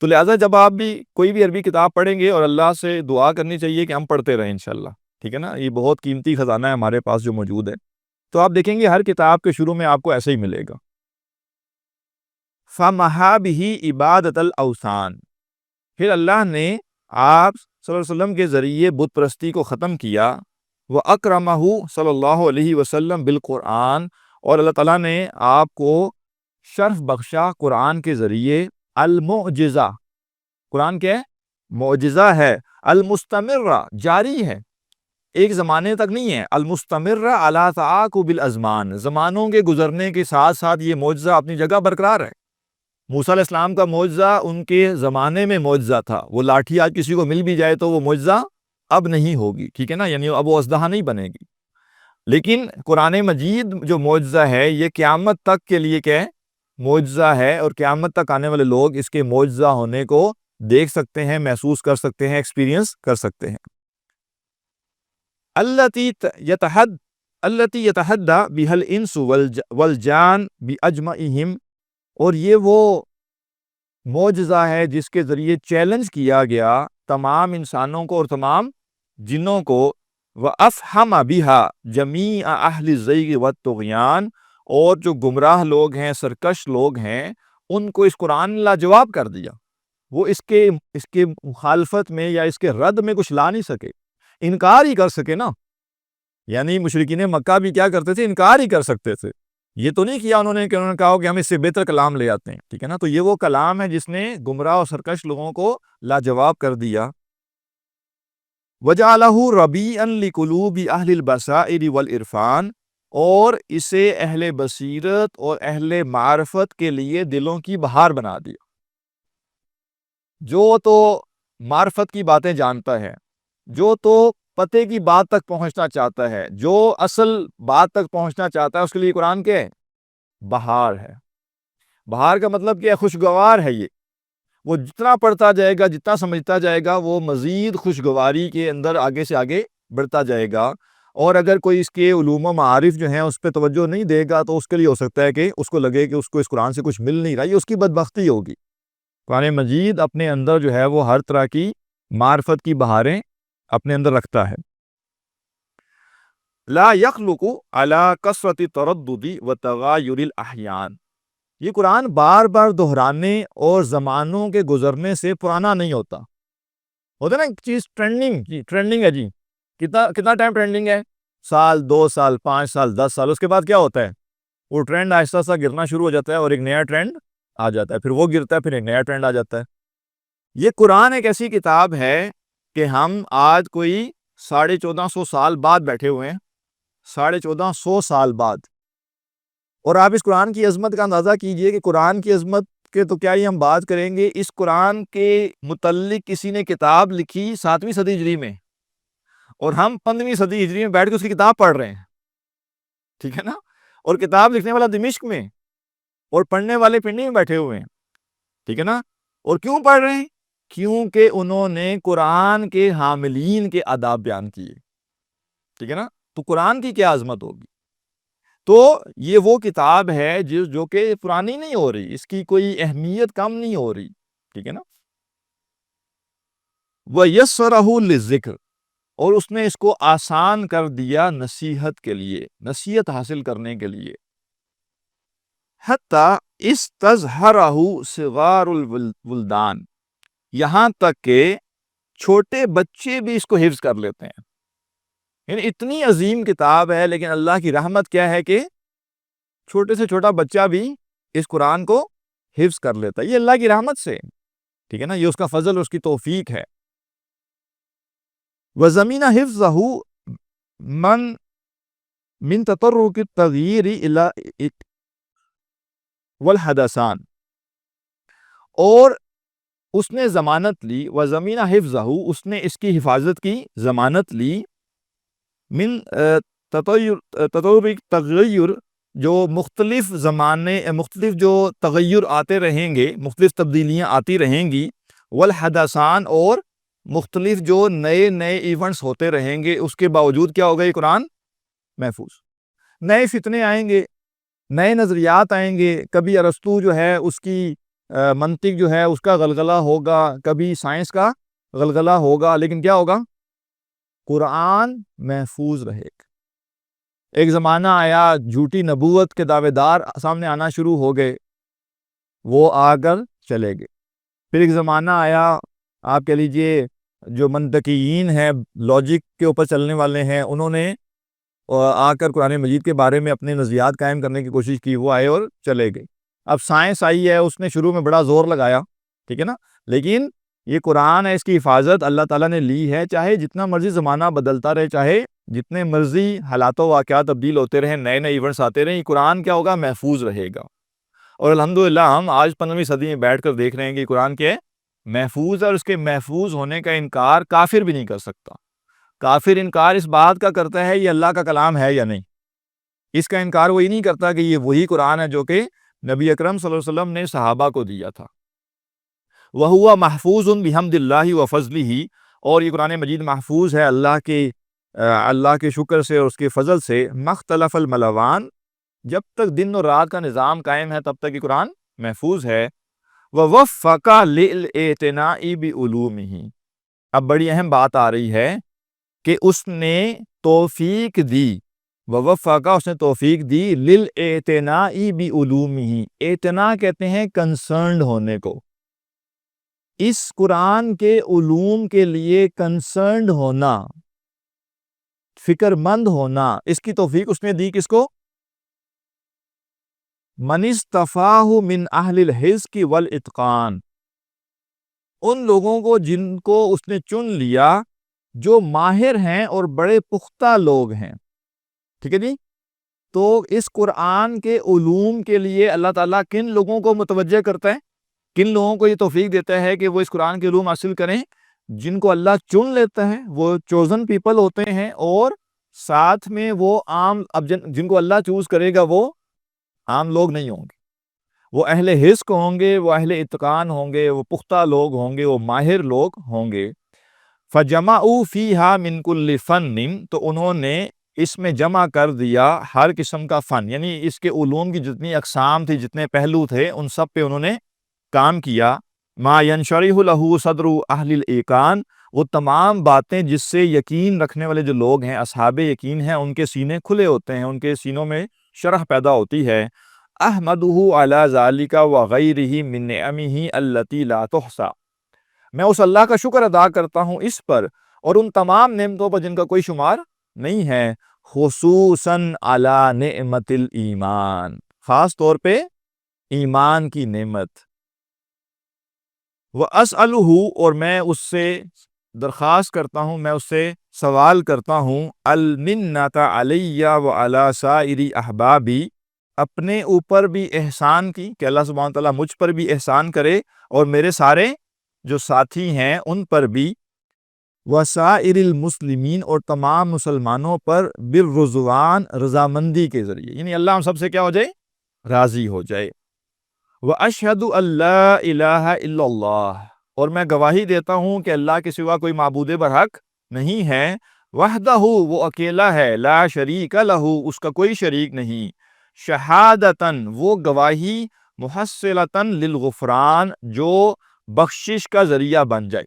تو لہٰذا جب آپ بھی کوئی بھی عربی کتاب پڑھیں گے اور اللہ سے دعا کرنی چاہیے کہ ہم پڑھتے رہیں انشاءاللہ، ٹھیک ہے نا۔ یہ بہت قیمتی خزانہ ہے ہمارے پاس جو موجود ہے۔ تو آپ دیکھیں گے ہر کتاب کے شروع میں آپ کو ایسے ہی ملے گا، فَمَحَا بِهِ عِبَادَةَ الْأَوْثَانِ، پھر اللہ نے آپ صلی اللہ علیہ وسلم کے ذریعے بت پرستی کو ختم کیا، وَأَكْرَمَهُ صلی اللہ علیہ وسلم بالقرآن، اور اللہ تعالیٰ نے آپ کو شرف بخشا قرآن کے ذریعے، المعجزہ، قرآن کیا ہے؟ معجزہ ہے، المستمرہ، جاری ہے، ایک زمانے تک نہیں ہے، المستمرہ علی تعاقب الازمان، زمانوں کے گزرنے کے ساتھ ساتھ یہ معجزہ اپنی جگہ برقرار ہے۔ موسیٰ علیہ السلام کا معجزہ ان کے زمانے میں معجزہ تھا، وہ لاٹھی آج کسی کو مل بھی جائے تو وہ معجزہ اب نہیں ہوگی، ٹھیک ہے نا، یعنی اب وہ اژدہا نہیں بنے گی۔ لیکن قرآن مجید جو معجزہ ہے یہ قیامت تک کے لیے کیا ہے؟ معجزہ ہے، اور قیامت تک آنے والے لوگ اس کے معجزہ ہونے کو دیکھ سکتے ہیں، محسوس کر سکتے ہیں، ایکسپیرینس کر سکتے ہیں۔ التی یتحدی بها الانس والجان باجمعہم، اور یہ وہ معجزہ ہے جس کے ذریعے چیلنج کیا گیا تمام انسانوں کو اور تمام جنوں کو، وَأَفْحَمَ بِهَا جَمِيعَ أَهْلِ الزَّيْغِ وَالطُّغْيَانِ، اور جو گمراہ لوگ ہیں، سرکش لوگ ہیں، ان کو اس قرآن نے لاجواب کر دیا۔ وہ اس کے مخالفت میں یا اس کے رد میں کچھ لا نہیں سکے، انکار ہی کر سکے نا۔ یعنی مشرکین مکہ بھی کیا کرتے تھے؟ انکار ہی کر سکتے تھے۔ یہ تو نہیں کیا انہوں نے کہ انہوں نے کہا کہ ہم اس سے بہتر کلام لے آتے ہیں، ٹھیک ہے نا۔ تو یہ وہ کلام ہے جس نے گمراہ اور سرکش لوگوں کو لاجواب کر دیا۔ وَجَعَلَهُ رَبِيعًا لِقُلُوبِ أَهْلِ الْبَصَائِرِ وَالْعِرْفَانِ، اور اسے اہل بصیرت اور اہل معرفت کے لیے دلوں کی بہار بنا دیا۔ جو تو معرفت کی باتیں جانتا ہے، جو تو پتے کی بات تک پہنچنا چاہتا ہے، جو اصل بات تک پہنچنا چاہتا ہے، اس کے لیے قرآن کیا ہے؟ بہار ہے۔ بہار کا مطلب کیا ہے؟ خوشگوار ہے۔ یہ وہ جتنا پڑھتا جائے گا، جتنا سمجھتا جائے گا، وہ مزید خوشگواری کے اندر آگے سے آگے بڑھتا جائے گا۔ اور اگر کوئی اس کے علوم و معارف جو ہیں اس پہ توجہ نہیں دے گا تو اس کے لیے ہو سکتا ہے کہ اس کو لگے کہ اس کو اس قرآن سے کچھ مل نہیں رہا، یہ اس کی بدبختی ہوگی۔ قرآن مجید اپنے اندر جو ہے وہ ہر طرح کی معرفت کی بہاریں اپنے اندر رکھتا ہے۔ لا یخلق علی کثرت التردد وتغایر الاحیان، یہ قرآن بار بار دہرانے اور زمانوں کے گزرنے سے پرانا نہیں ہوتا۔ ہوتا ہے نا ایک چیز ٹرینڈنگ ہے جی، کتنا ٹائم ٹرینڈنگ ہے؟ سال، 2 سال، 5 سال، 10 سال، اس کے بعد کیا ہوتا ہے؟ وہ ٹرینڈ آہستہ آہستہ گرنا شروع ہو جاتا ہے اور ایک نیا ٹرینڈ آ جاتا ہے، پھر وہ گرتا ہے، پھر ایک نیا ٹرینڈ آ جاتا ہے۔ یہ قرآن ایک ایسی کتاب ہے کہ ہم آج کوئی 1450 سال بعد بیٹھے ہوئے ہیں، 1450 سال بعد، اور آپ اس قرآن کی عظمت کا اندازہ کیجئے کہ قرآن کی عظمت کے تو کیا ہی ہم بات کریں گے۔ اس قرآن کے متعلق کسی نے کتاب لکھی 7ویں صدی ہجری میں، اور ہم 15ویں صدی ہجری میں بیٹھ کے اس کی کتاب پڑھ رہے ہیں، ٹھیک ہے نا۔ اور کتاب لکھنے والا دمشق میں اور پڑھنے والے پنڈی میں بیٹھے ہوئے ہیں، ٹھیک ہے نا۔ اور کیوں پڑھ رہے ہیں؟ کیونکہ انہوں نے قرآن کے حاملین کے آداب بیان کیے، ٹھیک ہے نا۔ تو قرآن کی کیا عظمت ہوگی؟ تو یہ وہ کتاب ہے جو کہ پرانی نہیں ہو رہی، اس کی کوئی اہمیت کم نہیں ہو رہی، ٹھیک ہے نا۔ وَيَسَّرَهُ لِلذِّكْرِ، اور اس نے اس کو آسان کر دیا نصیحت کے لیے، نصیحت حاصل کرنے کے لیے۔ حَتَّى اسْتَظْهَرَهُ صِغَارُ الْوِلْدَانِ، یہاں تک کہ چھوٹے بچے بھی اس کو حفظ کر لیتے ہیں. یعنی اتنی عظیم کتاب ہے، لیکن اللہ کی رحمت کیا ہے کہ چھوٹے سے چھوٹا بچہ بھی اس قرآن کو حفظ کر لیتا ہے. یہ اللہ کی رحمت سے، ٹھیک ہے نا، یہ اس کا فضل، اس کی توفیق ہے. وَزَمِنَ حِفْظَهُ من تطرق التغییر الى والحدثان، اور اس نے ضمانت لی، وَزَمِنَ حِفْظَهُ، اس نے اس کی حفاظت کی، ضمانت لی، من تطرق تغیر، جو مختلف زمانے، مختلف جو تغیر آتے رہیں گے، مختلف تبدیلیاں آتی رہیں گی، والحدثان، اور مختلف جو نئے نئے ایونٹس ہوتے رہیں گے، اس کے باوجود کیا ہوگا یہ قرآن محفوظ. نئے فتنے آئیں گے، نئے نظریات آئیں گے، کبھی ارسطو جو ہے اس کی منطق جو ہے اس کا غلغلہ ہوگا، کبھی سائنس کا غلغلہ ہوگا، لیکن کیا ہوگا؟ قرآن محفوظ رہے گا. ایک زمانہ آیا جھوٹی نبوت کے دعوے دار سامنے آنا شروع ہو گئے، وہ آ کر چلے گئے. پھر ایک زمانہ آیا، آپ کہہ لیجئے جو منطقیین ہیں، لاجک کے اوپر چلنے والے ہیں، انہوں نے آ کر قرآن مجید کے بارے میں اپنے نظریات قائم کرنے کی کوشش کی، وہ آئے اور چلے گئے. اب سائنس آئی ہے، اس نے شروع میں بڑا زور لگایا، ٹھیک ہے نا، لیکن یہ قرآن ہے، اس کی حفاظت اللہ تعالیٰ نے لی ہے. چاہے جتنا مرضی زمانہ بدلتا رہے، چاہے جتنے مرضی حالات و واقعات تبدیل ہوتے رہیں، نئے نئے ایونٹس آتے رہیں، یہ قرآن کیا ہوگا؟ محفوظ رہے گا. اور الحمدللہ ہم آج 15ویں صدی میں بیٹھ کر دیکھ رہے ہیں کہ قرآن کیا ہے؟ محفوظ ہے، اور اس کے محفوظ ہونے کا انکار کافر بھی نہیں کر سکتا. کافر انکار اس بات کا کرتا ہے یہ اللہ کا کلام ہے یا نہیں. اس کا انکار وہی نہیں کرتا کہ یہ وہی قرآن ہے جو کہ نبی اکرم صلی اللہ علیہ وسلم نے صحابہ کو دیا تھا. وَهُوَ مَحْفُوظٌ بِحَمْدِ اللَّهِ وَفَضْلِهِ، اور یہ قرآن مجید محفوظ ہے اللہ کے شکر سے اور اس کے فضل سے. مختلف الملوان، جب تک دن اور رات کا نظام قائم ہے تب تک یہ قرآن محفوظ ہے. وَوَفَّقَ لِلْإِعْتِنَاءِ بِعُلُومِهِ، اب بڑی اہم بات آ رہی ہے کہ اس نے توفیق دی، وَوَفَّقَ، اس نے توفیق دی، لِلْإِعْتِنَاءِ بِعُلُومِهِ، اعتنا کہتے ہیں کنسرنڈ ہونے کو، اس قرآن کے علوم کے لیے کنسرنڈ ہونا، فکر مند ہونا، اس کی توفیق اس نے دی کس کو؟ من اصطفاہ من اہل الحذق والاتقان، ان لوگوں کو جن کو اس نے چن لیا جو ماہر ہیں اور بڑے پختہ لوگ ہیں. ٹھیک ہے جی. تو اس قرآن کے علوم کے لیے اللہ تعالیٰ کن لوگوں کو متوجہ کرتا ہے، کن لوگوں کو یہ توفیق دیتا ہے کہ وہ اس قرآن کے علوم حاصل کریں؟ جن کو اللہ چن لیتا ہے، وہ چوزن پیپل ہوتے ہیں، اور ساتھ میں وہ عام، اب جن کو اللہ چوز کرے گا وہ عام لوگ نہیں ہوں گے، وہ اہل حذق ہوں گے، وہ اہل اتقان ہوں گے، وہ پختہ لوگ ہوں گے، وہ ماہر لوگ ہوں گے. فَجَمَعُوا فِيهَا مِن كُلِّ فَنٍ، تو انہوں نے اس میں جمع کر دیا ہر قسم کا فن، یعنی اس کے علوم کی جتنی اقسام تھی، جتنے پہلو تھے، ان سب پہ انہوں نے کام کیا. ما ينشرح له صدر اہل الایقان، وہ تمام باتیں جس سے یقین رکھنے والے جو لوگ ہیں، اصحاب یقین ہیں، ان کے سینے کھلے ہوتے ہیں، ان کے سینوں میں شرح پیدا ہوتی ہے. احمدہ علی ذالک وغیرہ من نعمہ التی لا تحصی، میں اس اللہ کا شکر ادا کرتا ہوں اس پر اور ان تمام نعمتوں پر جن کا کوئی شمار نہیں ہے. خصوصاً علی نعمت الایمان، خاص طور پہ ایمان کی نعمت. وَأَسْأَلُهُ، اور میں اس سے درخواست کرتا ہوں، میں اس سے سوال کرتا ہوں، المنۃ علی وعلی سائر احبابی، اپنے اوپر بھی احسان کی، کہ اللہ سبحانہ تعالیٰ مجھ پر بھی احسان کرے اور میرے سارے جو ساتھی ہیں ان پر بھی. وسائر المسلمین، اور تمام مسلمانوں پر، بالرضوان، رضامندی کے ذریعے، یعنی اللہ ہم سب سے کیا ہو جائے؟ راضی ہو جائے. وَأَشْهَدُ أَن لَّا إِلَٰهَ إِلَّا اللَّهُ، اور میں گواہی دیتا ہوں کہ اللہ کے سوا کوئی معبود برحق نہیں ہے. وحدہ، وہ اکیلا ہے، لا شریک لہ، اس کا کوئی شریک نہیں. شہادتاً، وہ گواہی، محصلتاً للغفران، جو بخشش کا ذریعہ بن جائے.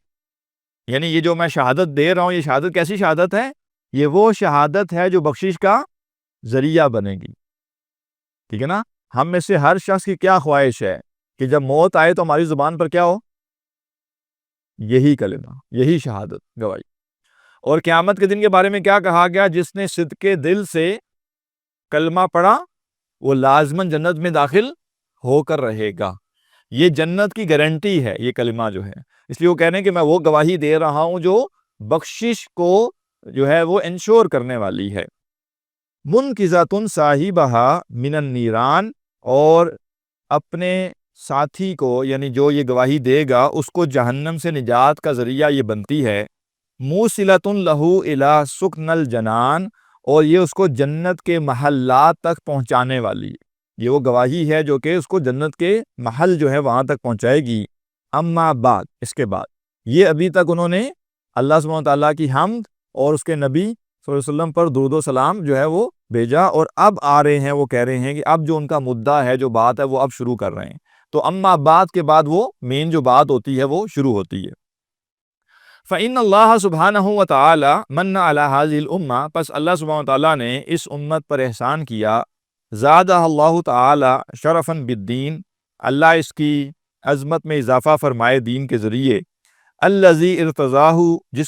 یعنی یہ جو میں شہادت دے رہا ہوں، یہ شہادت کیسی شہادت ہے؟ یہ وہ شہادت ہے جو بخشش کا ذریعہ بنے گی. ٹھیک ہے نا. ہم میں سے ہر شخص کی کیا خواہش ہے کہ جب موت آئے تو ہماری زبان پر کیا ہو؟ یہی کلمہ، یہی شہادت گواہی۔ اور قیامت کے دن کے بارے میں کیا کہا گیا؟ جس نے صدق دل سے کلمہ پڑھا وہ لازماً جنت میں داخل ہو کر رہے گا۔ یہ جنت کی گارنٹی ہے یہ کلمہ جو ہے، اس لیے وہ کہہ رہے ہیں کہ میں وہ گواہی دے رہا ہوں جو بخشش کو جو ہے وہ انشور کرنے والی ہے۔ منقذۃ صاحبہا من النیران، اور اپنے ساتھی کو یعنی جو یہ گواہی دے گا اس کو جہنم سے نجات کا ذریعہ یہ بنتی ہے۔ موصلۃ لہ الی سکن الجنان، اور یہ اس کو جنت کے محلات تک پہنچانے والی ہے۔ یہ وہ گواہی ہے جو کہ اس کو جنت کے محل جو ہے وہاں تک پہنچائے گی۔ اما بعد، اس کے بعد یہ ابھی تک انہوں نے اللہ سبحانہ وتعالیٰ کی حمد اور اس کے نبی صلی اللہ علیہ وسلم پر درود و سلام جو ہے وہ بھیجا، اور اب آ رہے ہیں وہ کہہ رہے ہیں کہ اب جو ان کا مدعا ہے، جو بات ہے، وہ اب شروع کر رہے ہیں۔ تو اما بعد کے بعد وہ مین جو بات ہوتی ہے وہ شروع ہوتی ہے۔ فَإِنَّ اللَّهَ سُبْحَانَهُ وَتَعَالَى مَنَّ عَلَى هَذِهِ الْأُمَّةِ، پس اللہ سبحانہ وتعالیٰ نے اس امت پر احسان کیا۔ زادہ اللہ تعالی شرفاً بالدین، اللہ اس کی عظمت میں اضافہ فرمائے دین کے ذریعے۔ الذی ارتضاہ،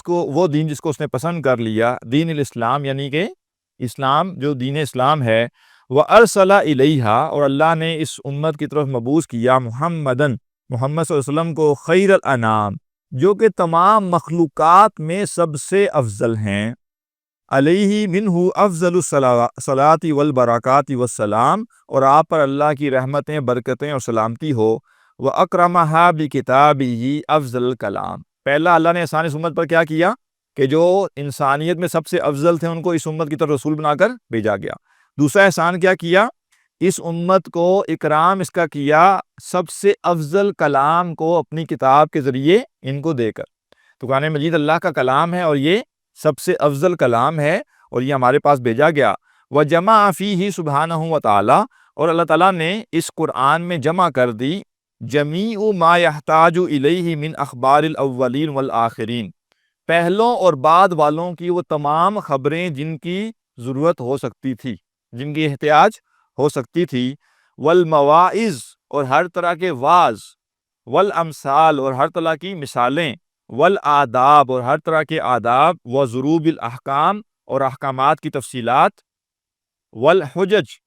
وہ دین جس کو اس نے پسند کر لیا، دین الاسلام، یعنی کہ اسلام جو دین اسلام ہے۔ وَأَرْسَلَ إِلَيْهَا، اور اللہ نے اس امت کی طرف مبعوث کیا محمد صلی اللہ علیہ وسلم کو، خیر الانام، جو کہ تمام مخلوقات میں سب سے افضل ہیں۔ علیہ منہ افضل الصلاۃ والبرکات والسلام، اور آپ پر اللہ کی رحمتیں، برکتیں اور سلامتی ہو۔ وَأَكْرَمَهَا بِكِتَابِهِ افضل الکلام، پہلا اللہ نے احسان اس امت پر کیا کیا کہ جو انسانیت میں سب سے افضل تھے ان کو اس امت کی طرف رسول بنا کر بھیجا گیا۔ دوسرا احسان کیا کیا؟ اس امت کو اکرام اس کا کیا سب سے افضل کلام کو اپنی کتاب کے ذریعے ان کو دے کر۔ تو قرآن مجید اللہ کا کلام ہے اور یہ سب سے افضل کلام ہے اور یہ ہمارے پاس بھیجا گیا۔ وَجَمَعَ فِيهِ سُبْحَانَهُ وَتَعَالَى، اور اللہ تعالیٰ نے اس قرآن میں جمع کر دی جمیع ما یحتاج الیہ من اخبار الاولین والآخرین، پہلوں اور بعد والوں کی وہ تمام خبریں جن کی ضرورت ہو سکتی تھی، جن کی احتیاج ہو سکتی تھی۔ والمواعظ، اور ہر طرح کے واعظ، والامثال، اور ہر طرح کی مثالیں، والآداب، اور ہر طرح کے آداب، وضروب الاحکام، اور احکامات کی تفصیلات، والحجج،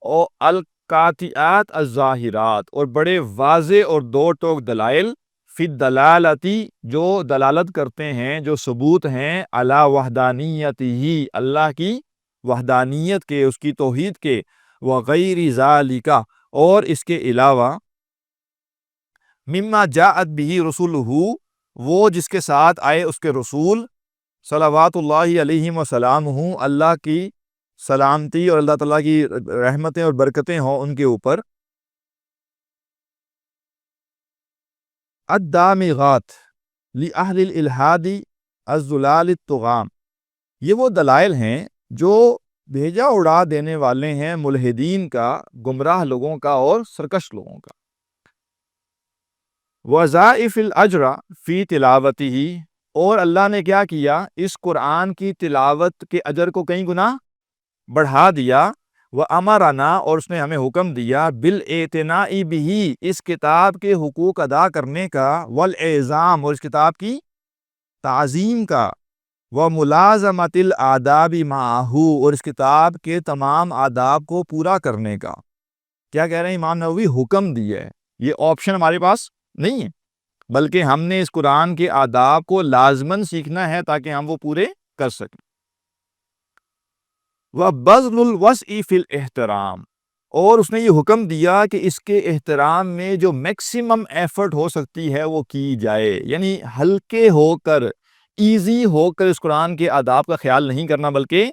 اور القاطعات الظاہرات، اور بڑے واضح اور دو ٹوک دلائل، فی الدلالتی، جو دلالت کرتے ہیں، جو ثبوت ہیں، علی وحدانیتہ، اللہ کی وحدانیت کے، اس کی توحید کے، وغیر ذالک، اور اس کے علاوہ، مما جاءت بہ رسولہ، وہ جس کے ساتھ آئے اس کے رسول، صلوات اللہ علیہ وسلامہ، اللہ کی سلامتی اور اللہ تعالیٰ کی رحمتیں اور برکتیں ہوں ان کے اوپر۔ الدامغات لأہل الالحاد الضلال الطغام، یہ وہ دلائل ہیں جو بھیجا اڑا دینے والے ہیں ملحدین کا، گمراہ لوگوں کا اور سرکش لوگوں کا۔ وظائف الاجر فی تلاوتہ، اور اللہ نے کیا کیا؟ اس قرآن کی تلاوت کے اجر کو کئی گنا بڑھا دیا۔ وَأَمَرَنَا، اور اس نے ہمیں حکم دیا، بِالْاعْتِنَاءِ بِهِ، اس کتاب کے حقوق ادا کرنے کا، وَالْإِعْظَامِ، اور اس کتاب کی تعظیم کا، وَمُلَازَمَةِ الْآدَابِ مَعَهُ، اور اس کتاب کے تمام آداب کو پورا کرنے کا۔ کیا کہہ رہے ہیں امام نووی؟ حکم دیا ہے، یہ آپشن ہمارے پاس نہیں ہے، بلکہ ہم نے اس قرآن کے آداب کو لازماً سیکھنا ہے تاکہ ہم وہ پورے کر سکیں۔ وَبَذْلُ الْوَسْعِ فِي الْاحْتِرَامِ، اور اس نے یہ حکم دیا کہ اس کے احترام میں جو میکسیمم ایفرٹ ہو سکتی ہے وہ کی جائے، یعنی ہلکے ہو کر، ایزی ہو کر اس قرآن کے آداب کا خیال نہیں کرنا، بلکہ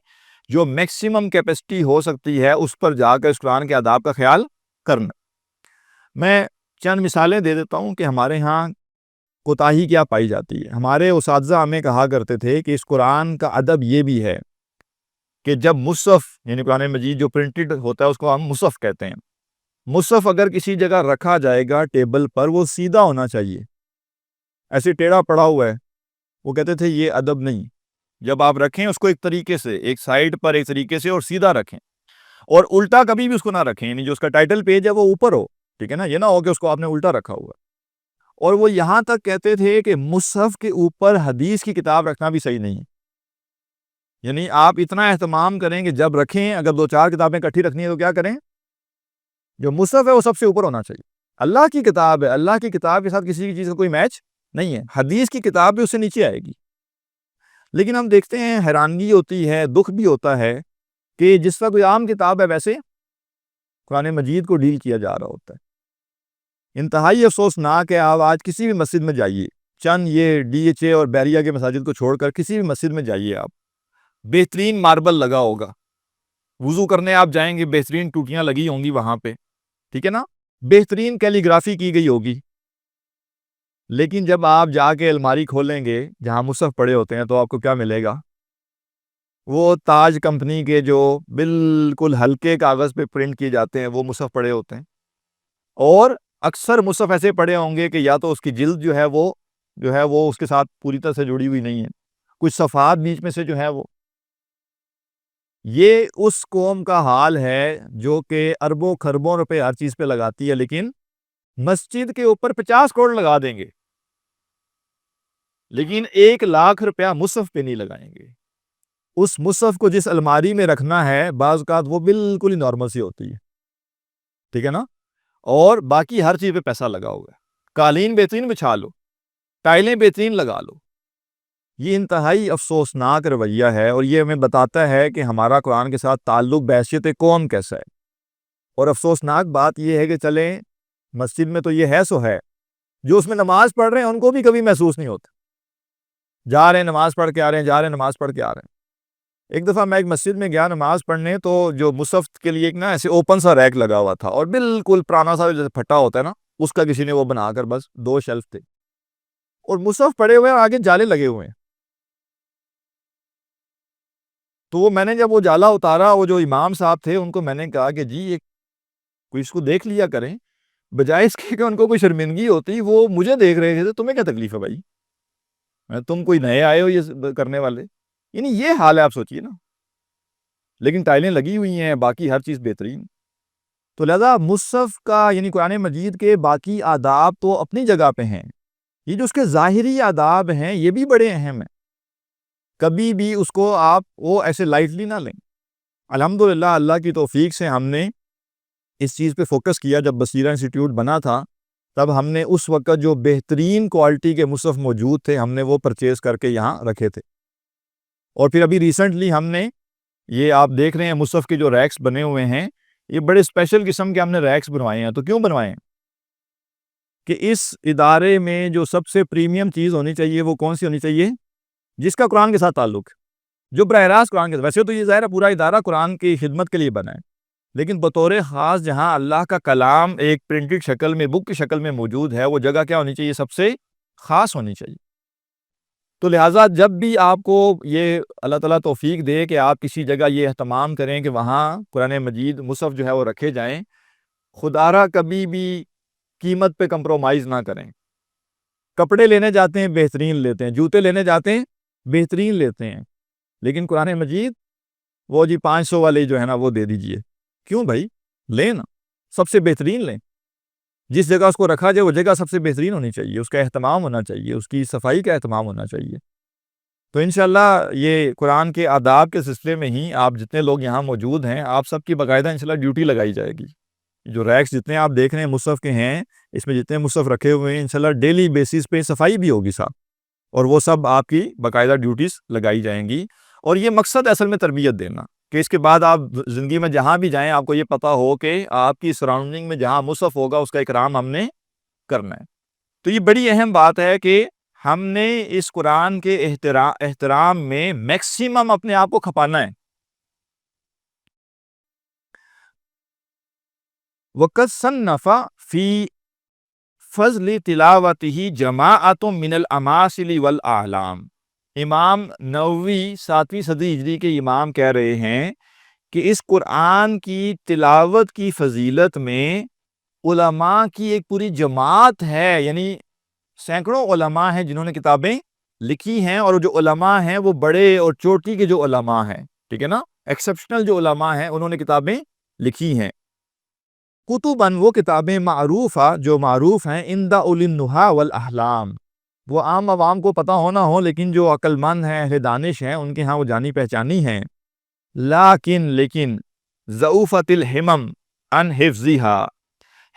جو میکسیمم کیپیسٹی ہو سکتی ہے اس پر جا کر اس قرآن کے آداب کا خیال کرنا۔ میں چند مثالیں دے دیتا ہوں کہ ہمارے ہاں کوتاہی کیا پائی جاتی ہے۔ ہمارے اساتذہ ہمیں کہا کرتے تھے کہ اس قرآن کا ادب یہ بھی ہے کہ جب مصحف یعنی قرآن مجید جو پرنٹڈ ہوتا ہے اس کو ہم مصحف کہتے ہیں، مصحف اگر کسی جگہ رکھا جائے گا ٹیبل پر، وہ سیدھا ہونا چاہیے، ایسے ٹیڑھا پڑا ہوا ہے، وہ کہتے تھے یہ ادب نہیں۔ جب آپ رکھیں اس کو ایک طریقے سے، ایک سائیڈ پر ایک طریقے سے، اور سیدھا رکھیں، اور الٹا کبھی بھی اس کو نہ رکھیں، یعنی جو اس کا ٹائٹل پیج ہے وہ اوپر ہو، ٹھیک ہے نا، یہ نہ ہو کہ اس کو آپ نے الٹا رکھا ہوا ہے۔ اور وہ یہاں تک کہتے تھے کہ مصحف کے اوپر حدیث کی کتاب رکھنا بھی صحیح نہیں ہے. یعنی آپ اتنا اہتمام کریں کہ جب رکھیں اگر 2-4 کتابیں اکٹھی رکھنی ہے تو کیا کریں, جو مصحف ہے وہ سب سے اوپر ہونا چاہیے. اللہ کی کتاب ہے, اللہ کی کتاب کے ساتھ کسی چیز کا کوئی میچ نہیں ہے. حدیث کی کتاب بھی اس سے نیچے آئے گی. لیکن ہم دیکھتے ہیں حیرانگی ہوتی ہے, دکھ بھی ہوتا ہے کہ جس طرح کوئی عام کتاب ہے ویسے قرآن مجید کو ڈیل کیا جا رہا ہوتا ہے. انتہائی افسوسناک ہے. آپ آج کسی بھی مسجد میں جائیے, چند یہ DHA اور بیریا کے مساجد کو چھوڑ کر کسی بھی مسجد میں جائیے, آپ بہترین ماربل لگا ہوگا, وضو کرنے آپ جائیں گے بہترین ٹوٹیاں لگی ہوں گی وہاں پہ, ٹھیک ہے نا, بہترین کیلیگرافی کی گئی ہوگی. لیکن جب آپ جا کے الماری کھولیں گے جہاں مصحف پڑے ہوتے ہیں تو آپ کو کیا ملے گا؟ وہ تاج کمپنی کے جو بالکل ہلکے کاغذ پہ پرنٹ کیے جاتے ہیں وہ مصحف پڑے ہوتے ہیں. اور اکثر مصحف ایسے پڑے ہوں گے کہ یا تو اس کی جلد جو ہے وہ اس کے ساتھ پوری طرح سے جڑی ہوئی نہیں ہے, کچھ صفحات بیچ میں سے جو ہے وہ. یہ اس قوم کا حال ہے جو کہ اربوں خربوں روپے ہر چیز پہ لگاتی ہے, لیکن مسجد کے اوپر 50 کروڑ لگا دیں گے لیکن 1,00,000 روپیہ مصحف پہ نہیں لگائیں گے. اس مصحف کو جس الماری میں رکھنا ہے بعض اوقات وہ بالکل ہی نارمل سی ہوتی ہے, ٹھیک ہے نا, اور باقی ہر چیز پہ پیسہ لگا ہوا ہے. قالین بہترین بچھا لو, ٹائلیں بہترین لگا لو. یہ انتہائی افسوسناک رویہ ہے, اور یہ ہمیں بتاتا ہے کہ ہمارا قرآن کے ساتھ تعلق بحیثیت قوم کیسا ہے. اور افسوسناک بات یہ ہے کہ چلیں مسجد میں تو یہ ہے سو ہے, جو اس میں نماز پڑھ رہے ہیں ان کو بھی کبھی محسوس نہیں ہوتا. جا رہے ہیں نماز پڑھ کے آ رہے ہیں, جا رہے ہیں نماز پڑھ کے آ رہے ہیں. ایک دفعہ میں ایک مسجد میں گیا نماز پڑھنے, تو جو مصحف کے لیے ایک نا ایسے اوپن سا ریک لگا ہوا تھا, اور بالکل پرانا سا جیسے پھٹا ہوتا ہے نا, اس کا کسی نے وہ بنا کر بس 2 شیلف تھے, اور مصحف پڑے ہوئے ہیں اور آگے جالے لگے ہوئے ہیں. تو وہ میں نے جب وہ جالا اتارا, وہ جو امام صاحب تھے ان کو میں نے کہا کہ جی یہ کوئی اس کو دیکھ لیا کریں, بجائے اس کے کہ ان کو کوئی شرمندگی ہوتی وہ مجھے دیکھ رہے تھے. تمہیں کیا تکلیف ہے بھائی, تم کوئی نئے آئے ہو یہ کرنے والے؟ یعنی یہ حال ہے, آپ سوچئے نا. لیکن ٹائلیں لگی ہوئی ہیں, باقی ہر چیز بہترین. تو لہذا مصحف کا یعنی قرآن مجید کے باقی آداب تو اپنی جگہ پہ ہیں, یہ جو اس کے ظاہری آداب ہیں یہ بھی بڑے اہم ہیں. کبھی بھی اس کو آپ وہ ایسے لائٹلی نہ لیں. الحمدللہ اللہ کی توفیق سے ہم نے اس چیز پہ فوکس کیا. جب بصیرہ انسٹیٹیوٹ بنا تھا تب ہم نے اس وقت جو بہترین کوالٹی کے مصحف موجود تھے ہم نے وہ پرچیز کر کے یہاں رکھے تھے. اور پھر ابھی ریسنٹلی ہم نے یہ آپ دیکھ رہے ہیں مصحف کے جو ریکس بنے ہوئے ہیں, یہ بڑے اسپیشل قسم کے ہم نے ریکس بنوائے ہیں. تو کیوں بنوائے ہیں؟ کہ اس ادارے میں جو سب سے پریمیم چیز ہونی چاہیے وہ کون سی ہونی چاہیے؟ جس کا قرآن کے ساتھ تعلق ہے, جو براہ راست قرآن کے ساتھ. ویسے تو یہ ظاہر ہے پورا ادارہ قرآن کی خدمت کے لیے بنا ہے, لیکن بطور خاص جہاں اللہ کا کلام ایک پرنٹڈ شکل میں بک کی شکل میں موجود ہے, وہ جگہ کیا ہونی چاہیے؟ سب سے خاص ہونی چاہیے. تو لہٰذا جب بھی آپ کو یہ اللہ تعالیٰ توفیق دے کہ آپ کسی جگہ یہ اہتمام کریں کہ وہاں قرآن مجید مصحف جو ہے وہ رکھے جائیں, خدا را کبھی بھی قیمت پہ کمپرومائز نہ کریں. کپڑے لینے جاتے ہیں بہترین لیتے ہیں, جوتے لینے جاتے ہیں بہترین لیتے ہیں, لیکن قرآن مجید وہ جی 500 والے جو ہے نا وہ دے دیجئے. کیوں بھائی؟ لیں نا, سب سے بہترین لیں. جس جگہ اس کو رکھا جائے وہ جگہ سب سے بہترین ہونی چاہیے, اس کا اہتمام ہونا چاہیے, اس کی صفائی کا اہتمام ہونا چاہیے. تو انشاءاللہ یہ قرآن کے آداب کے سلسلے میں ہی آپ جتنے لوگ یہاں موجود ہیں آپ سب کی باقاعدہ انشاءاللہ ڈیوٹی لگائی جائے گی. جو ریکس جتنے آپ دیکھ رہے ہیں مصحف کے ہیں, اس میں جتنے مصحف رکھے ہوئے ہیں انشاءاللہ ڈیلی بیسس پہ صفائی بھی ہوگی صاحب, اور وہ سب آپ کی باقاعدہ ڈیوٹیز لگائی جائیں گی. اور یہ مقصد اصل میں تربیت دینا کہ اس کے بعد آپ زندگی میں جہاں بھی جائیں آپ کو یہ پتہ ہو کہ آپ کی سراؤنڈنگ میں جہاں مصحف ہوگا اس کا اکرام ہم نے کرنا ہے. تو یہ بڑی اہم بات ہے کہ ہم نے اس قرآن کے احترام میں میکسیمم اپنے آپ کو کھپانا ہے. وَقَدْ صَنَّفَ فِي فضل تلاوتہ جماعت من الاماثل والاعلام. امام نووی 7ویں صدی ہجری کے امام کہہ رہے ہیں کہ اس قرآن کی تلاوت کی فضیلت میں علماء کی ایک پوری جماعت ہے, یعنی سینکڑوں علماء ہیں جنہوں نے کتابیں لکھی ہیں, اور جو علماء ہیں وہ بڑے اور چوٹی کے جو علماء ہیں, ٹھیک ہے نا, ایکسیپشنل جو علماء ہیں انہوں نے کتابیں لکھی ہیں. کتباً وہ کتابیں معروفہ جو معروف ہیں عند اولی النہی والاحلام، وہ عام عوام کو پتہ ہونا ہو لیکن جو عقل مند ہیں اہل دانش ہیں ان کے ہاں وہ جانی پہچانی ہیں، لیکن ضعفت الہمم عن حفظھا،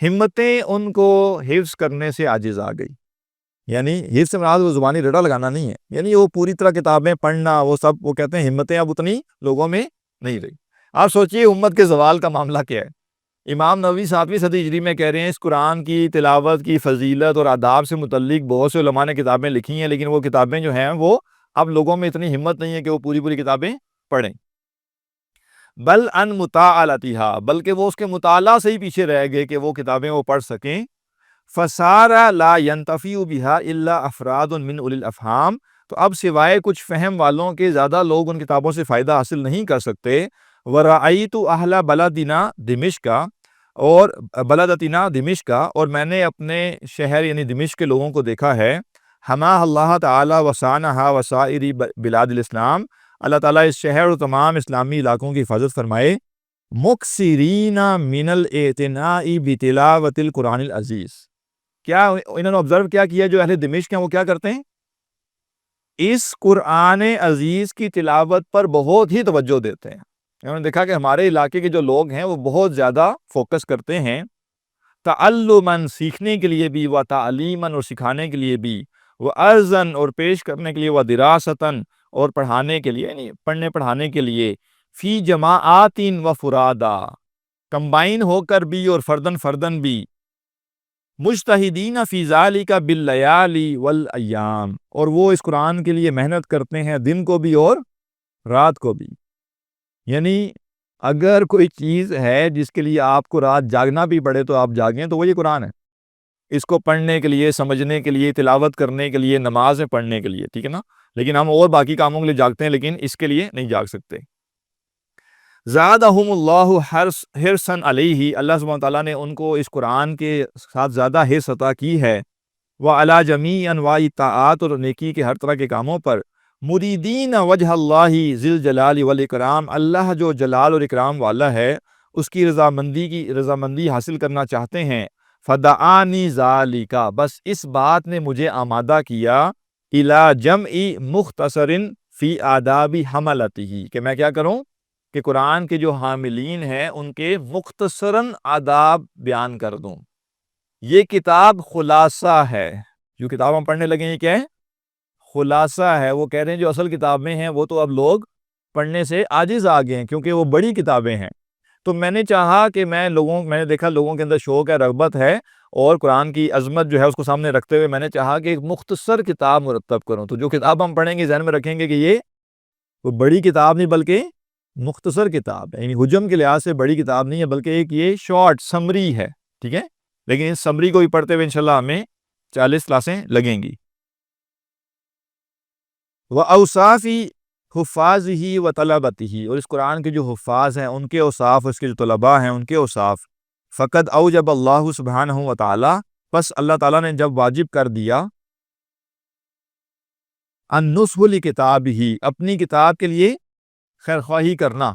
ہمتیں ان کو حفظ کرنے سے عاجز آ گئی. یعنی حفظ سے مراد وہ زبانی رٹا لگانا نہیں ہے، یعنی وہ پوری طرح کتابیں پڑھنا وہ سب، وہ کہتے ہیں ہمتیں اب اتنی لوگوں میں نہیں رہی. آپ سوچئے امت کے زوال کا معاملہ کیا ہے. امام نووی 7ویں صدی ہجری میں کہہ رہے ہیں اس قرآن کی تلاوت کی فضیلت اور آداب سے متعلق بہت سے علماء نے کتابیں لکھی ہیں، لیکن وہ کتابیں جو ہیں وہ اب لوگوں میں اتنی ہمت نہیں ہے کہ وہ پوری کتابیں پڑھیں. بل ان مطالعتھا، بلکہ وہ اس کے مطالعہ سے ہی پیچھے رہ گئے کہ وہ کتابیں وہ پڑھ سکیں. فصار لا ينتفع بها الا افراد من اولی الافہام، تو اب سوائے کچھ فہم والوں کے زیادہ لوگ ان کتابوں سے فائدہ حاصل نہیں کر سکتے. ورأیت اہل بلدنا دمشق، اور بلدتنا دمشق، اور میں نے اپنے شہر یعنی دمشق کے لوگوں کو دیکھا ہے. حما اللہ تعالی وسانہا وسائر بلاد الاسلام، اللہ تعالیٰ اس شہر اور تمام اسلامی علاقوں کی حفاظت فرمائے. مکثرین من الاعتناء بتلاوت القرآن العزیز، کیا انہوں نے آبزرو کیا جو اہل دمشق ہیں وہ کیا کرتے ہیں؟ اس قرآن عزیز کی تلاوت پر بہت ہی توجہ دیتے ہیں. انہوں نے دیکھا کہ ہمارے علاقے کے جو لوگ ہیں وہ بہت زیادہ فوکس کرتے ہیں تعلماً، سیکھنے کے لیے بھی، و تعلیماً، اور سکھانے کے لیے بھی، و ارزاً، اور پیش کرنے کے لیے، و دراستاً، اور پڑھانے کے لیے، یعنی پڑھنے پڑھانے کے لیے، فی جماعات و فرادا، کمبائن ہو کر بھی اور فردن فردن بھی، مجتہدین فی ذالک باللیالی والایام، اور وہ اس قرآن کے لیے محنت کرتے ہیں دن کو بھی اور رات کو بھی. یعنی اگر کوئی چیز ہے جس کے لیے آپ کو رات جاگنا بھی پڑے تو آپ جاگیں تو وہ یہ قرآن ہے. اس کو پڑھنے کے لیے، سمجھنے کے لیے، تلاوت کرنے کے لیے، نمازیں پڑھنے کے لیے، ٹھیک ہے نا. لیکن ہم اور باقی کاموں کے لیے جاگتے ہیں لیکن اس کے لیے نہیں جاگ سکتے. زادہم اللہ حرصا علیہ، اللہ سبحانہ تعالیٰ نے ان کو اس قرآن کے ساتھ زیادہ حرص عطا کی ہے. وعلی جمیع انواع طاعات، اور نیکی کے ہر طرح کے کاموں پر. مریدین وجہ اللہ ذی الجلال والاکرام، اللہ جو جلال اور اکرام والا ہے اس کی رضامندی حاصل کرنا چاہتے ہیں. فدعانی ذالک، بس اس بات نے مجھے آمادہ کیا، الی جمع مختصر فی آداب حملتہ، کہ میں کیا کروں کہ قرآن کے جو حاملین ہیں ان کے مختصراً آداب بیان کر دوں. یہ کتاب خلاصہ ہے، جو کتاب ہم پڑھنے لگے ہیں یہ کیا ہے؟ خلاصہ ہے. وہ کہہ رہے ہیں جو اصل کتابیں ہیں وہ تو اب لوگ پڑھنے سے عاجز آ گئے ہیں کیونکہ وہ بڑی کتابیں ہیں. تو میں نے چاہا کہ میں نے دیکھا لوگوں کے اندر شوق ہے، رغبت ہے، اور قرآن کی عظمت جو ہے اس کو سامنے رکھتے ہوئے میں نے چاہا کہ ایک مختصر کتاب مرتب کروں. تو جو کتاب ہم پڑھیں گے ذہن میں رکھیں گے کہ یہ وہ بڑی کتاب نہیں بلکہ مختصر کتاب ہے، یعنی حجم کے لحاظ سے بڑی کتاب نہیں ہے بلکہ ایک یہ شارٹ سمری ہے، ٹھیک ہے. لیکن اس سمری کو بھی پڑھتے ہوئے انشاءاللہ ہمیں 40 کلاسیں لگیں گی. وَأَوْصَافِ حُفَّاظِهِ وَطَلَبَتِهِ، اور اس قرآن کے جو حفاظ ہیں ان کے اوصاف، اس کے جو طلباء ہیں ان کے اوصاف. فقد اوجب اللہ سبحانہ وتعالی، پس اللہ تعالیٰ نے جب واجب کر دیا، النصح لکتابہ، اپنی کتاب کے لیے خیرخواہی کرنا.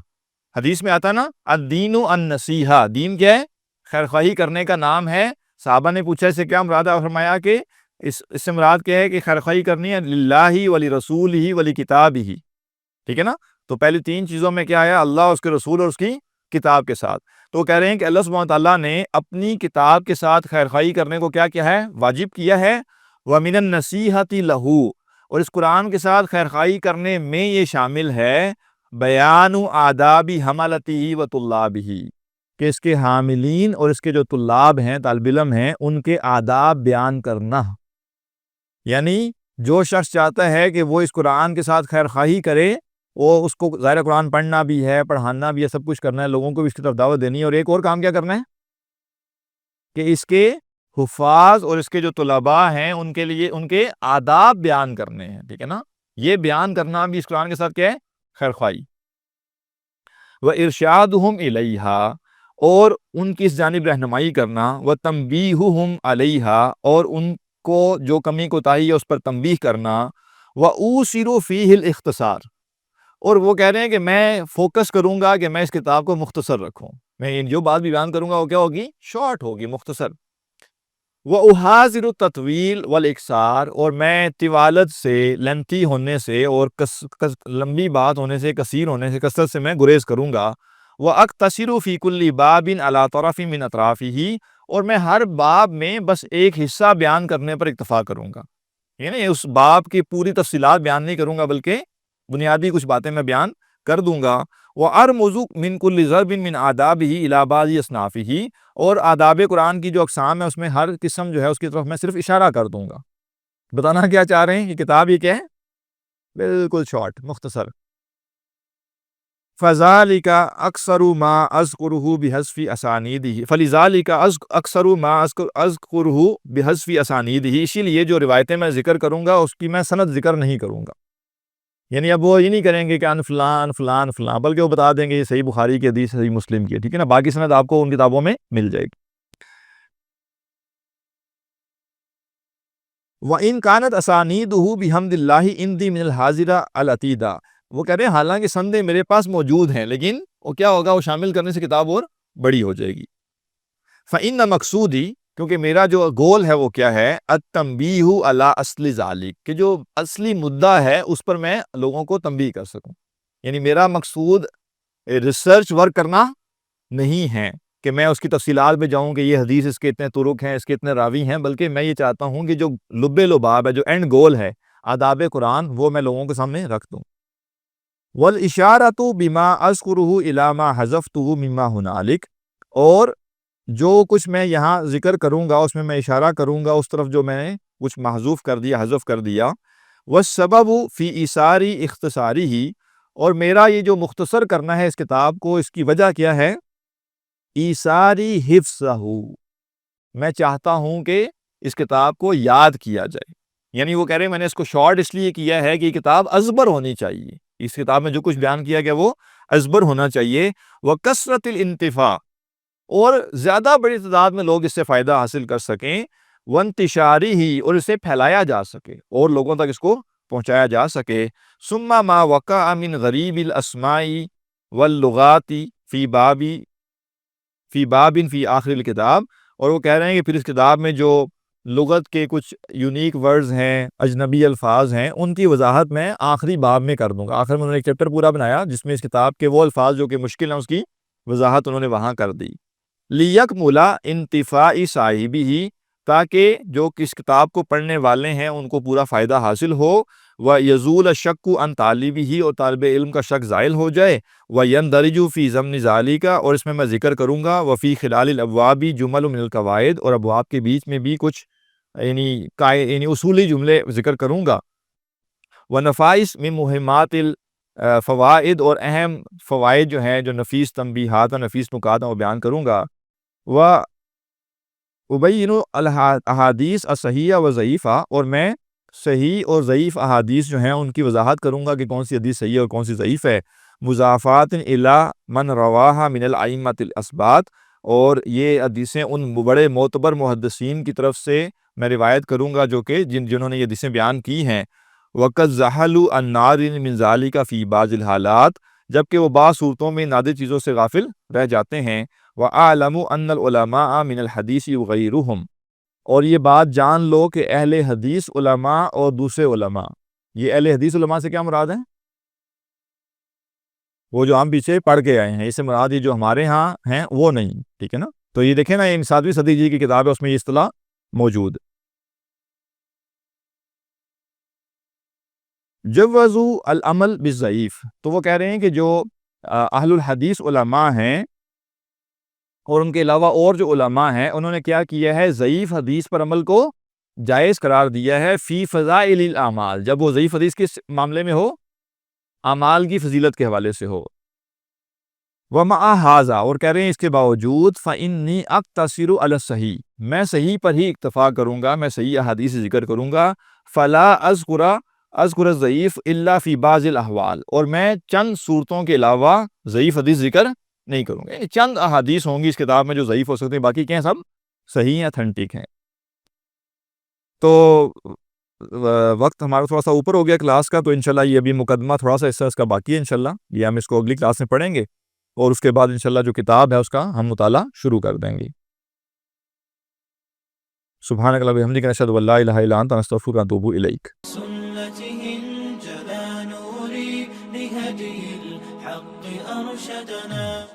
حدیث میں آتا نا الدین النصیحہ، دین کیا ہے؟ خیرخواہی کرنے کا نام ہے. صحابہ نے پوچھا اسے کیا مراد ہے؟ فرمایا کہ اس سے مراد کیا ہے کہ خیرخواہی کرنی ہے للہ ولرسولہ ولکتابہ، ٹھیک ہے نا. تو پہلی 3 چیزوں میں کیا آیا؟ اللہ، اس کے رسول اور اس کی کتاب کے ساتھ. تو وہ کہہ رہے ہیں کہ اللہ سبحانہ تعالیٰ نے اپنی کتاب کے ساتھ خیرخواہی کرنے کو کیا ہے؟ واجب کیا ہے. وَمِنَ النَّصِیحَةِ لَهُ، اور اس قرآن کے ساتھ خیرخواہی کرنے میں یہ شامل ہے بیان آداب حملتہ و طلابہ، کہ اس کے حاملین اور اس کے جو طلاب ہیں، طالب علم ہیں، ان کے آداب بیان کرنا. یعنی جو شخص چاہتا ہے کہ وہ اس قرآن کے ساتھ خیرخواہی کرے، وہ اس کو ظاہر قرآن پڑھنا بھی ہے، پڑھانا بھی ہے، سب کچھ کرنا ہے، لوگوں کو بھی اس کی طرف دعوت دینی ہے، اور ایک اور کام کیا کرنا ہے کہ اس کے حفاظ اور اس کے جو طلباء ہیں ان کے لیے ان کے آداب بیان کرنے ہیں، ٹھیک ہے نا. یہ بیان کرنا بھی اس قرآن کے ساتھ کیا ہے؟ خیرخواہی. وَإِرْشَادُهُمْ إِلَيْهَا، اور ان کی اس جانب رہنمائی کرنا. وَتَنْبِيهُهُمْ عَلَيْهَا، اور ان کو جو کمی کوتاہی ہے اس پر تنبیہ کرنا. وَأُوسِرُ فِيهِ الْإِخْتِصَارَ، اور وہ کہہ رہے ہیں کہ میں فوکس کروں گا کہ میں اس کتاب کو مختصر رکھوں. میں جو بات بھی بیان کروں گا وہ کیا ہوگی؟ شارٹ ہوگی، مختصر۔ وَأُحَاذِرُ التَّطْوِيلَ وَالْإِقْصَارَ، اور میں طوالت سے، لینتھی ہونے سے اور لمبی بات ہونے سے، کثیر ہونے سے، کثرت سے میں گریز کروں گا۔ وَأَقْتَصِرُ فِي كُلِّ بَابٍ عَلَى طَرَفٍ مِّنْ أَطْرَافِهِ، اور میں ہر باب میں بس ایک حصہ بیان کرنے پر اکتفا کروں گا، یعنی اس باب کی پوری تفصیلات بیان نہیں کروں گا بلکہ بنیادی کچھ باتیں میں بیان کر دوں گا۔ وَأَرْمُزُ مِنْ كُلِّ ضَرْبٍ مِّنْ آدَابِهِ إِلَى بَعْضِ أَصْنَافِهِ، اور آداب قرآن کی جو اقسام ہے اس میں ہر قسم جو ہے اس کی طرف میں صرف اشارہ کر دوں گا۔ بتانا کیا چاہ رہے ہیں؟ یہ کتاب یہ کیا ہے؟ بالکل شارٹ، مختصر۔ فَذَلِكَ أَكْثَرُ مَا أَذْكُرُهُ بِحَذْفِ أَسَانِيدِهِ فَلِذَلِكَ أَكْثَرُ مَا أَذْكُرُهُ بِحَذْفِ أَسَانِيدِهِ، اسی لیے جو روایتیں میں ذکر کروں گا اس کی میں سند ذکر نہیں کروں گا، یعنی اب وہ یہ نہیں کریں گے کہ ان فلان فلان فلان، بلکہ وہ بتا دیں گے یہ صحیح بخاری کی حدیث، صحیح مسلم کی ہے، ٹھیک ہے نا، باقی سند آپ کو ان کتابوں میں مل جائے گی۔ وَإِنْ كَانَتْ أَسَانِيدُهُ بِحَمْدِ اللَّهِ عِنْدِي مِنَ الْحَاضِرَةِ الْعَتِيدَةِ، وہ کہہ رہے ہیں حالانکہ سندیں میرے پاس موجود ہیں لیکن وہ کیا ہوگا، وہ شامل کرنے سے کتاب اور بڑی ہو جائے گی۔ فَإِنَّ مقصودی، کیونکہ میرا جو گول ہے وہ کیا ہے، التنبیہ علی اصل ذالک، کہ جو اصلی مدعا ہے اس پر میں لوگوں کو تنبیہ کر سکوں، یعنی میرا مقصود ریسرچ ورک کرنا نہیں ہے کہ میں اس کی تفصیلات میں جاؤں کہ یہ حدیث اس کے اتنے طرق ہیں، اس کے اتنے راوی ہیں، بلکہ میں یہ چاہتا ہوں کہ جو لب لباب ہے، جو اینڈ گول ہے آداب قرآن، وہ میں لوگوں کے سامنے رکھ دوں۔ وَالْإِشَارَةُ بِمَا أَذْكُرُهُ إِلَى مَا حَذَفْتُهُ مِمَّا هُنَالِكَ، اور جو کچھ میں یہاں ذکر کروں گا اس میں اشارہ کروں گا اس طرف جو میں نے کچھ محذوف کر دیا، حذف کر دیا۔ وَالسَّبَبُ فِي إِيثَارِ اخْتِصَارِهِ، اور میرا یہ جو مختصر کرنا ہے اس کتاب کو، اس کی وجہ کیا ہے، ایثاری حفظہ، میں چاہتا ہوں کہ اس کتاب کو یاد کیا جائے، یعنی وہ کہہ رہے ہیں میں نے اس کو شارٹ اس لیے کیا ہے کہ یہ کتاب ازبر ہونی چاہیے، اس کتاب میں جو کچھ بیان کیا گیا وہ ازبر ہونا چاہیے۔ وَكَثْرَةِ الْانْتِفَاعِ، اور زیادہ بڑی تعداد میں لوگ اس سے فائدہ حاصل کر سکیں، وَانْتِشَارِهِ، اور اسے پھیلایا جا سکے اور لوگوں تک اس کو پہنچایا جا سکے۔ ثُمَّ مَا وَقَعَ مِنْ غَرِيبِ الْأَسْمَاءِ وَاللُّغَاتِ فِي باب فی آخر الکتاب، اور وہ کہہ رہے ہیں کہ پھر اس کتاب میں جو لغت کے کچھ یونیک ورڈز ہیں، اجنبی الفاظ ہیں، ان کی وضاحت میں آخری باب میں کر دوں گا۔ آخر میں انہوں نے ایک چیپٹر پورا بنایا جس میں اس کتاب کے وہ الفاظ جو کہ مشکل ہیں اس کی وضاحت انہوں نے وہاں کر دی۔ لِيَكْمُلَ انتفاعِ صاحبِهِ، تاکہ جو اس کتاب کو پڑھنے والے ہیں ان کو پورا فائدہ حاصل ہو۔ وَيَزُولَ الشَّكُّ عَنْ طَالِبِهِ، اور طالب علم کا شک زائل ہو جائے۔ وَيَنْدَرِجُ فِي ضَمْنِ ذَلِكَ، اور اس میں زکر کروں گا۔ وَفِي خِلَالِ الْأَبْوَابِ جُمَلٌ مِنَ الْقَوَائِد، اور ابواب کے بیچ میں بھی کچھ یعنی اصولی جملے ذکر کروں گا۔ وَنَفَائِسْ مِن مُهِمَّاتِ الفوائد، اور اہم فوائد جو ہیں، جو نفیس تنبیہات اور نفیس نکات ہیں، وہ بیان کروں گا۔ وَأُبَيِّنُ الْأَحَادِيثَ الصَّحِيحَةَ وَالضَّعِيفَةَ، اور میں صحیح اور ضعیف احادیث جو ہیں ان کی وضاحت کروں گا کہ کون سی حدیث صحیح ہے اور کون سی ضعیف ہے۔ مضافات الی من رواہا من الائمۃ الاسبات، اور یہ حدیثیں ان بڑے معتبر محدثین کی طرف سے میں روایت کروں گا جو کہ جنہوں نے یہ حدیثیں بیان کی ہیں۔ وقد ذہلوا عن نادر من ذلك فی بعض الحالات، جبکہ وہ بعض صورتوں میں نادر چیزوں سے غافل رہ جاتے ہیں۔ وَأَعْلَمُ أَنَّ الْعُلَمَاءَ مِنَ الْحَدِيثِ وَغَيْرُهُمْ، اور یہ بات جان لو کہ اہل حدیث علماء اور دوسرے علماء، یہ اہل حدیث علماء سے کیا مراد ہے؟ وہ جو ہم پیچھے پڑھ کے آئے ہیں، اس سے مراد یہ جو ہمارے ہاں ہیں وہ نہیں، ٹھیک ہے نا؟ تو یہ دیکھیں نا، یہ 7ویں صدی جی کی کتاب ہے، اس میں یہ اصطلاح موجود۔ جوزوا العمل بالضعیف، تو وہ کہہ رہے ہیں کہ جو اہل الحدیث علماء ہیں اور ان کے علاوہ اور جو علماء ہیں، انہوں نے کیا کیا ہے، ضعیف حدیث پر عمل کو جائز قرار دیا ہے، فی فضائل الاعمال، جب وہ ضعیف حدیث کس معاملے میں ہو، اعمال کی فضیلت کے حوالے سے ہو۔ ومع ھذا، اور کہہ رہے ہیں اس کے باوجود، فإنی اقتصر علی الصحیح، میں صحیح پر ہی اکتفا کروں گا، میں صحیح احادیث ذکر کروں گا۔ فلا اذکر الضعیف الا فی بعض الاحوال، اور میں چند صورتوں کے علاوہ ضعیف حدیث ذکر نہیں کروں گا، یعنی چند احادیث ہوں گی اس کتاب میں جو ضعیف ہو سکتے ہیں، باقی کیا ہیں، سب صحیح ہیں، اتھینٹک ہیں۔ تو وقت ہمارا تھوڑا سا اوپر ہو گیا کلاس کا، تو انشاءاللہ یہ ابھی مقدمہ تھوڑا سا اس کا باقی ہے، انشاءاللہ یہ ہم اس کو اگلی کلاس میں پڑھیں گے۔ اور اس کے بعد انشاءاللہ جو کتاب ہے اس کا ہم مطالعہ شروع کر دیں گے۔ سبحانک اللہم وبحمدک نشہد ان لا الہ الا انت نستغفرک ونتوب الیک۔ سنته انجلى نوري لهدي الحق أرشدنا